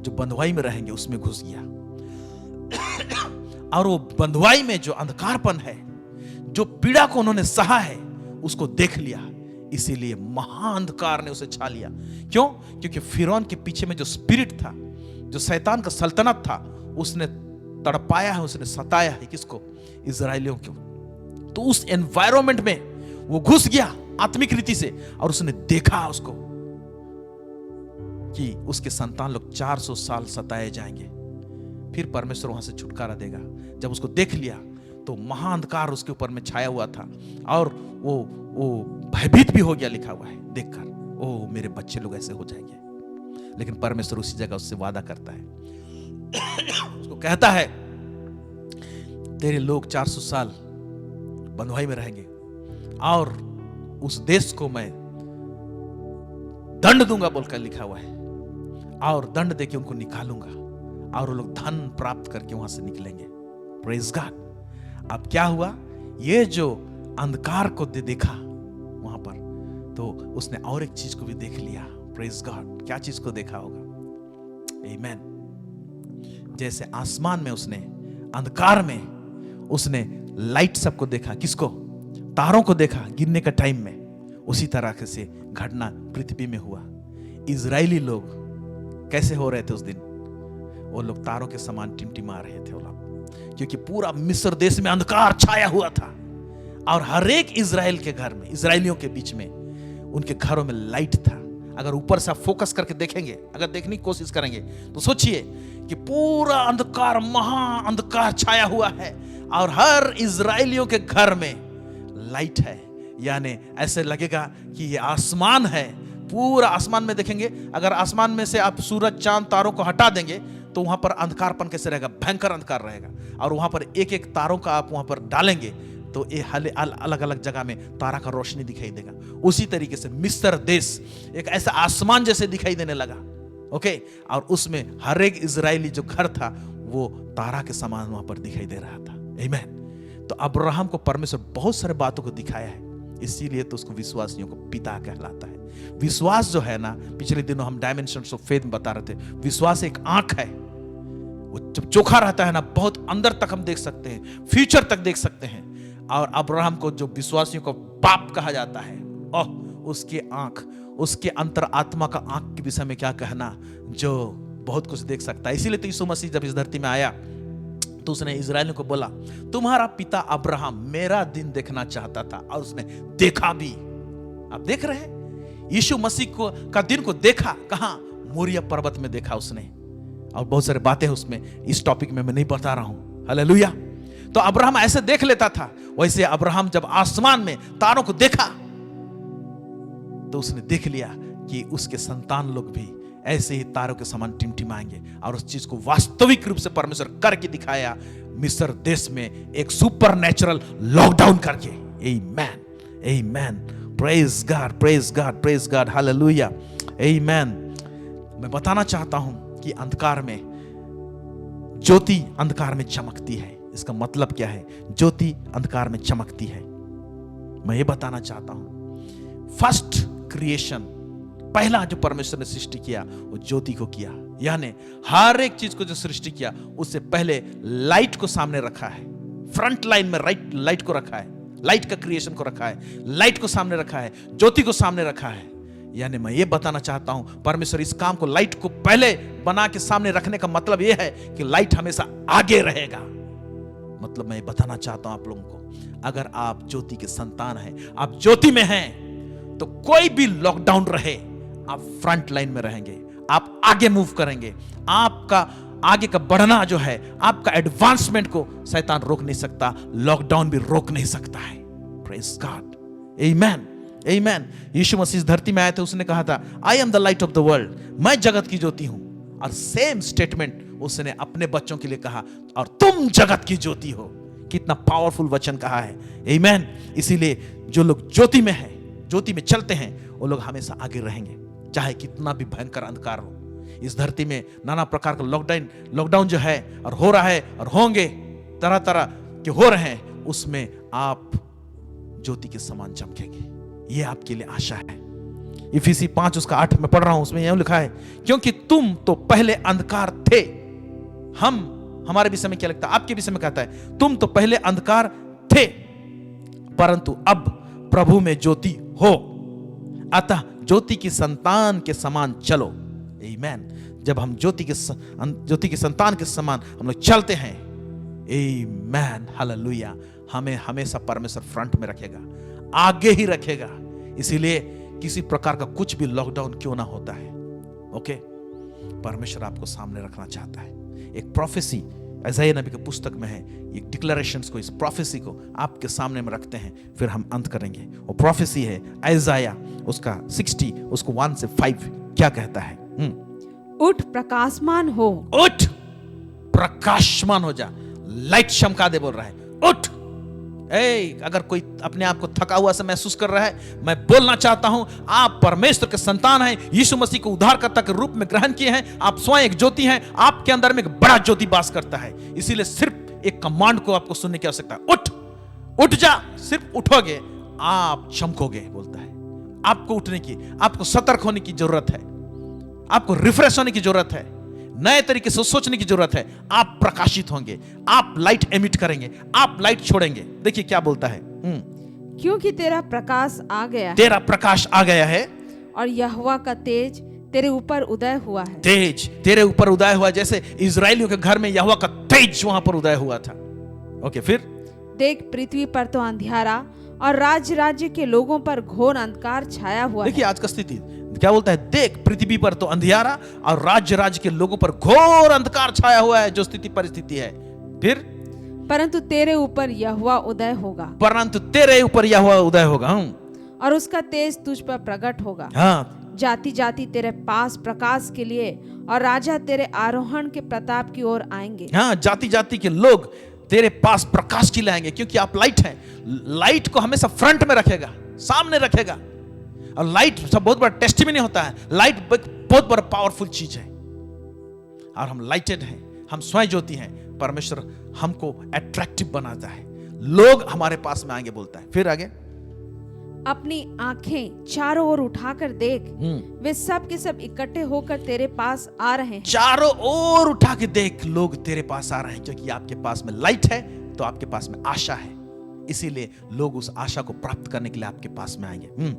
जो बंधुआई में रहेंगे उसमें घुस गया। और वो बंधुआई में जो अंधकारपन है, जो पीड़ा को उन्होंने सहा है, उसको देख लिया, इसीलिए महाअंधकार ने उसे छा लिया। क्यों? क्योंकि फिरौन के पीछे में जो स्पिरिट था, जो शैतान का सल्तनत था, उसने तड़पाया है, उसने सताया है किसको? इजरायलियों को। तो उस एनवायरनमेंट में वो घुस गया आत्मिक रीति से, और उसने देखा उसको कि उसके संतान लोग 400 साल सताए जाएंगे, फिर परमेश्वर वहां से छुटकारा देगा। जब उसको देख लिया तो महाअंधकार उसके ऊपर में छाया हुआ था, और वो भयभीत भी हो गया, लिखा हुआ है देखकर, ओ मेरे बच्चे लोग ऐसे हो जाएंगे। लेकिन परमेश्वर उसी जगह उससे वादा करता है, उसको कहता है तेरे लोग 400 साल बंधुआई में रहेंगे, और उस देश को मैं दंड दूंगा बोलकर लिखा हुआ है, और दंड देके उनको निकालूंगा, और वो लोग धन प्राप्त करके वहां से निकलेंगे। Praise God. अब क्या हुआ? ये जो अंधकार को देखा वहां पर, तो उसने और एक चीज को भी देख लिया। Praise God. क्या चीज को देखा होगा? आमेन। जैसे आसमान में उसने अंधकार में उसने लाइट सबको देखा, किसको? तारों को देखा गिरने का टाइम में, उसी तरह से घटना पृथ्वी में हुआ। इजरायली लोग कैसे हो रहे थे उस दिन? वो लोग तारों के समान टिमटिमा रहे थे वो लोग, क्योंकि पूरा मिस्र देश में अंधकार छाया हुआ था, और हर एक इजराइल के घर में, इजरायलियों के बीच में, उनके घरों में लाइट था। अगर ऊपर से आप फोकस करके देखेंगे, अगर देखने की कोशिश करेंगे, तो सोचिए कि पूरा अंधकार, महा अंधकार छाया हुआ है, और हर इजरायलियों के घर में लाइट है। यानी ऐसे लगेगा कि ये आसमान है। पूरा आसमान में देखेंगे, अगर आसमान में से आप सूरज, चांद, तारों को हटा देंगे, तो वहां पर अंधकारपन कैसे रहेगा? भयंकर अंधकार रहेगा। और वहां पर एक एक तारों का आप वहां पर डालेंगे, तो ये अलग अलग जगह में तारा का रोशनी दिखाई देगा। उसी तरीके से मिस्र देश एक ऐसा आसमान जैसे दिखाई देने लगा, ओके। और उसमें हर एक इजरायली जो घर था, वो तारा के समान वहां पर दिखाई दे रहा था। आमीन। तो अब्राहम को परमेश्वर बहुत सारे बातों को दिखाया है, इसीलिए तो उसको विश्वासियों को पिता कहलाता है। विश्वास जो है ना, पिछले दिनों हम डायमेंशंस ऑफ फेथ बता रहे थे, विश्वास एक आंख है। वो जब चोखा रहता है ना, बहुत अंदर तक हम देख सकते हैं, फ्यूचर तक देख सकते हैं। और अब्राहम को जो विश्वासियों को बाप कहा जाता है, ओह, उसकी आंख, उसके अंतर आत्मा का आंख के विषय में क्या कहना, जो बहुत कुछ देख सकता है। इसीलिए तो यीशु मसीह जब इस धरती में आया, तो उसने इजराइलियों को बोला, तुम्हारा पिता अब्राहम मेरा दिन देखना चाहता था, और उसने देखा भी। आप देख रहे हैं, यीशु मसीह को का दिन को देखा। कहां? मोरिया पर्वत में देखा उसने। और बहुत सारी बातें उसमें, इस टॉपिक में मैं नहीं बता रहा हूं। हालेलुया। तो अब्राहम ऐसे देख लेता था। वैसे अब्राहम जब आसमान में तारों को देखा, तो उसने देख लिया कि उसके संतान लोग भी ऐसे ही तारों के समान टिमटिमाएंगे। और उस चीज को वास्तविक रूप से परमेश्वर करके दिखाया मिस्र देश में, एक सुपरनैचुरल लॉकडाउन करके। आमीन, आमीन, praise God, praise God, praise God, hallelujah, आमीन। मैं बताना चाहता हूं कि अंधकार में ज्योति अंधकार में चमकती है। इसका मतलब क्या है? ज्योति अंधकार में चमकती है। मैं ये बताना चाहता हूं, फर्स्ट क्रिएशन, पहला जो परमेश्वर ने सृष्टि किया, वो ज्योति को किया। यानी हर एक चीज को जो सृष्टि किया उससे पहले लाइट को सामने रखा है, फ्रंट लाइन में लाइट को रखा है, लाइट का क्रिएशन को रखा है, लाइट को सामने रखा है, ज्योति को सामने रखा है। यानी मैं ये बताना चाहता हूं परमेश्वर इस काम को, लाइट को पहले बना के सामने रखने का मतलब यह है कि लाइट हमेशा आगे रहेगा। मतलब मैं बताना चाहता हूं आप लोगों को, अगर आप ज्योति के संतान हैं, आप ज्योति में हैं, तो कोई भी लॉकडाउन रहे आप फ्रंट लाइन में रहेंगे, आप आगे मूव करेंगे। आपका आगे का बढ़ना जो है, आपका एडवांसमेंट को शैतान रोक नहीं सकता, लॉकडाउन भी रोक नहीं सकता है। प्रेज गॉड, आमेन, आमेन। यीशु मसीह इस धरती में आए थे, उसने कहा था I am the light of the world, मैं जगत की ज्योति हूं। और सेम स्टेटमेंट उसने अपने बच्चों के लिए कहा, और तुम जगत की ज्योति हो। कितना पावरफुल वचन कहा है, आमेन। इसीलिए जो लोग ज्योति में हैं, ज्योति में चलते हैं, वो लोग हमेशा आगे रहेंगे, चाहे कितना भी भयंकर अंधकार हो। इस धरती में नाना प्रकार का लॉकडाउन जो है और हो रहा है और होंगे, तरह तरह के हो रहे हैं, उसमें आप ज्योति के समान चमकेंगे। ये आपके लिए आशा है। इफिसी 5 उसका 8 में पढ़ रहा हूं, उसमें यह लिखा है, क्योंकि तुम तो पहले अंधकार थे। हमारे विषय में क्या लगता है, आपके विषय में कहता है तुम तो पहले अंधकार थे, परंतु अब प्रभु में ज्योति हो, अतः ज्योति की संतान के समान चलो। आमेन। जब हम ज्योति के संतान के समान हम लोग चलते हैं, आमेन, हालेलुया, हमें हमेशा परमेश्वर फ्रंट में रखेगा, आगे ही रखेगा। इसीलिए किसी प्रकार का कुछ भी लॉकडाउन क्यों ना होता है, ओके, परमेश्वर आपको सामने रखना चाहता है। एक प्रोफेसी यशायाह नबी की पुस्तक में है, ये डिक्लेरेशंस को, इस प्रोफेसी को आपके सामने में रखते हैं, फिर हम अंत करेंगे। वो प्रोफेसी है यशायाह उसका 60 उसको 1 से 5 क्या कहता है? उठ प्रकाशमान हो, उठ प्रकाशमान हो जा, लाइट चमका दे बोल रहा है, उठ। अगर कोई अपने आप को थका हुआ से महसूस कर रहा है, मैं बोलना चाहता हूं, आप परमेश्वर के संतान हैं, यीशु मसीह को उद्धारकर्ता के रूप में ग्रहण किए हैं, आप स्वयं एक ज्योति हैं, आपके अंदर में एक बड़ा ज्योति वास करता है। इसीलिए सिर्फ एक कमांड को आपको सुनने की आवश्यकता है, उठ जा। सिर्फ उठोगे आप चमकोगे, बोलता है। आपको उठने की, आपको सतर्क होने की जरूरत है, आपको रिफ्रेश होने की जरूरत है, नए तरीके से सोचने की जरूरत है। आप प्रकाशित होंगे, आप लाइट एमिट करेंगे, आप लाइट छोड़ेंगे। देखिए क्या बोलता है, क्योंकि तेरा प्रकाश आ गया है, तेरा प्रकाश आ गया है, और यहोवा का तेज तेरे ऊपर उदय हुआ है। तेज तेरे ऊपर उदय हुआ, जैसे इजराइलियों के घर में यहोवा का तेज वहां पर उदय हुआ था। ओके, फिर देख पृथ्वी पर तो अंधियारा और राज्य के लोगों पर घोर अंधकार छाया हुआ है। देखिए आज का स्थिति क्या बोलता है, देख पृथ्वी पर तो अंधियारा और राज्य के लोगों पर घोर अंधकार छाया हुआ है, जो स्थिति परिस्थिति है। फिर परंतु तेरे ऊपर यहोवा उदय होगा, परंतु तेरे ऊपर यहोवा उदय होगा, और उसका तेज तुझ पर प्रकट होगा। हाँ, जाति जाति तेरे पास प्रकाश के लिए और राजा तेरे आरोहण के प्रताप की ओर आएंगे। हाँ, जाति जाति के लोग तेरे पास प्रकाश के लिए आएंगे, क्योंकि आप लाइट हैं। लाइट को हमेशा फ्रंट में रखेगा, सामने रखेगा। और लाइट सब बहुत बड़ा टेस्टिमनी होता है, लाइट बहुत बड़ा पावरफुल चीज है। और हम लाइटेड हैं, हम स्वयं ज्योति हैं। परमेश्वर हमको अट्रैक्टिव बनाता है, लोग हमारे पास में आएंगे, बोलता है। फिर आगे, अपनी आंखें चारों ओर उठाकर देख, वे सब के सब इकट्ठे होकर तेरे पास आ रहे हैं। चारों ओर उठा के देख, लोग तेरे पास आ रहे हैं, क्योंकि आपके पास में लाइट है, तो आपके पास में आशा है। इसीलिए लोग उस आशा को प्राप्त करने के लिए आपके पास में आएंगे।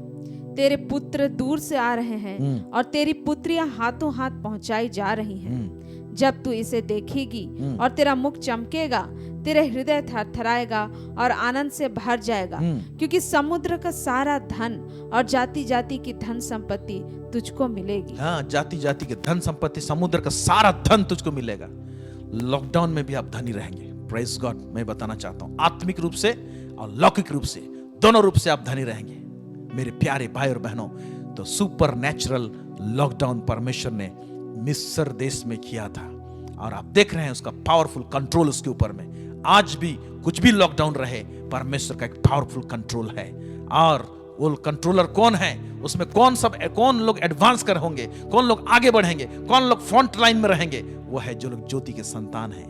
तेरे पुत्र दूर से आ रहे हैं और तेरी पुत्रियां हाथों हाथ पहुंचाई जा रही हैं। जब तू इसे देखेगी और तेरा मुख चमकेगा, तेरे हृदय थरथराएगा और आनंद से भर जाएगा, क्योंकि समुद्र का सारा धन और जाति जाति की धन संपत्ति तुझको मिलेगी। हाँ, जाति जाति के धन संपत्ति, समुद्र का सारा धन तुझको मिलेगा। लॉकडाउन में भी आप धनी रहेंगे। Praise God. मैं बताना चाहता हूं, आत्मिक रूप से और लौकिक रूप से, दोनों रूप से आप धनी रहेंगे मेरे प्यारे भाई और बहनों। तो सुपर नेचुरल लॉकडाउन परमेश्वर ने मिस्र देश में किया था, और आप देख रहे हैं उसका पावरफुल कंट्रोल उसके ऊपर में। आज भी कुछ भी लॉकडाउन रहे, परमेश्वर का एक पावरफुल कंट्रोल है। और वो कंट्रोलर कौन है, उसमें कौन लोग एडवांस कर होंगे, कौन लोग आगे बढ़ेंगे, कौन लोग फ्रंट लाइन में रहेंगे, वो है जो लोग ज्योति के संतान हैं,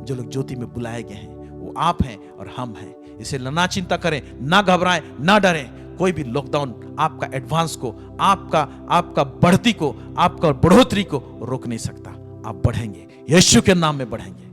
जो लोग ज्योति में बुलाए गए हैं। वो आप हैं और हम हैं। इसलिए ना चिंता करें, ना घबराएं, ना डरें। कोई भी लॉकडाउन आपका एडवांस को, आपका बढ़ती को, आपका बढ़ोतरी को रोक नहीं सकता। आप बढ़ेंगे, यीशु के नाम में बढ़ेंगे।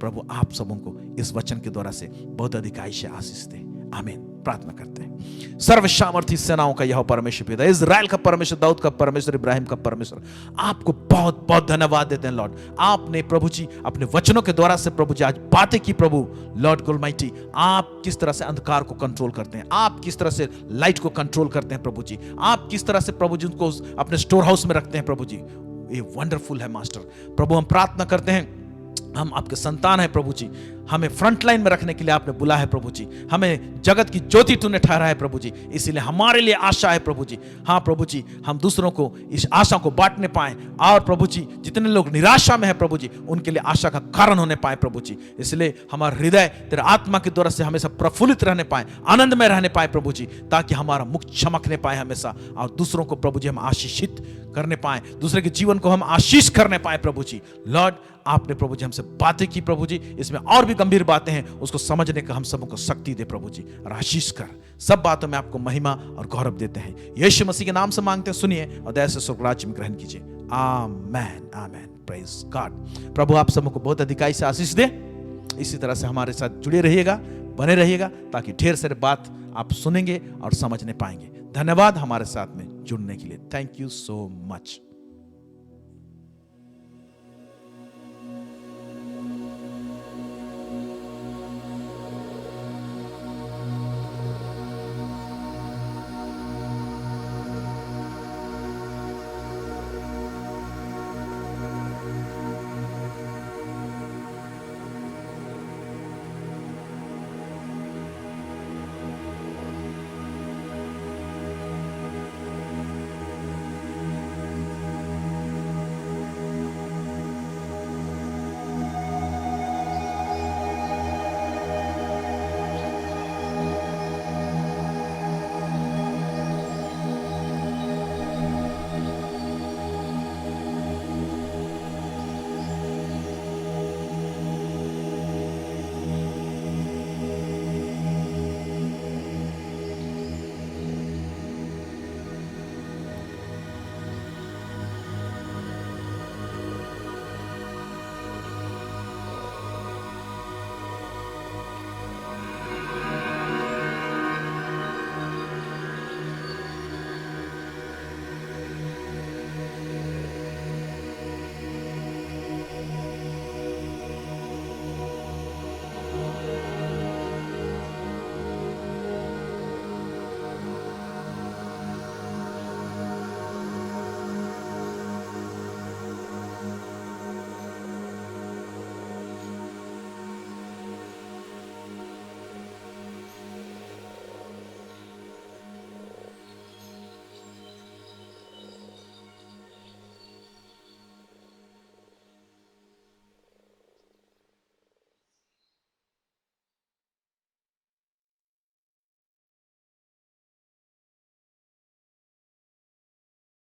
प्रभु आप सबों को इस वचन के द्वारा से बहुत अधिकाई से आशीष दे। आमीन। प्रार्थना करते हैं। सर्वसामर्थी सेनाओं का यहोवा परमेश्वर पिता, इजराइल का परमेश्वर, दाऊद का परमेश्वर, इब्राहिम का परमेश्वर, आपको बहुत बहुत धन्यवाद देते हैं लॉर्ड। आपने प्रभु जी अपने वचनों के द्वारा से प्रभु जी आज बातें की प्रभु लॉर्ड ऑलमाइटी। आप किस तरह से अंधकार को कंट्रोल करते हैं, आप किस तरह से लाइट को कंट्रोल करते हैं प्रभु जी, आप किस तरह से प्रभु जी उनको अपने स्टोर हाउस में रखते हैं प्रभु जी। ये वंडरफुल है मास्टर। प्रभु हम प्रार्थना करते हैं, हम आपके संतान हैं प्रभु जी, हमें फ्रंट लाइन में रखने के लिए आपने बुलाया है प्रभु जी, हमें जगत की ज्योति तूने ठहराया है प्रभु जी, इसीलिए हमारे लिए आशा है प्रभु जी। हाँ प्रभु जी, हम दूसरों को इस आशा को बांटने पाए, और प्रभु जी जितने लोग निराशा में है प्रभु जी, उनके लिए आशा का कारण होने पाए प्रभु जी। इसलिए हमारा हृदय तेरे आत्मा के द्वारा से हमेशा प्रफुल्लित रहने पाए, आनंद में रहने पाए प्रभु जी, ताकि हमारा मुख चमकने पाए हमेशा, और दूसरों को प्रभु जी हम आशीषित करने पाए, दूसरे के जीवन को हम आशीष करने पाए प्रभु जी। लॉर्ड आपने प्रभु जी हमसे बातें की प्रभु जी, इसमें और भी गंभीर बातें हैं, उसको समझने का हम सबको शक्ति दे प्रभु जी, और आशीष कर। सब बातों में आपको महिमा और गौरव देते हैं, यीशु मसीह के नाम से मांगते हैं, सुनिए और दया से स्वर्ग राज्य में ग्रहण कीजिए। आमेन आमेन। Praise God. प्रभु आप सबको बहुत अधिकाई से आशीष दे। इसी तरह से हमारे साथ जुड़े रहिएगा, बने रहिएगा, ताकि ढेर सारे बात आप सुनेंगे और समझने पाएंगे। धन्यवाद हमारे साथ में जुड़ने के लिए। Thank you so much.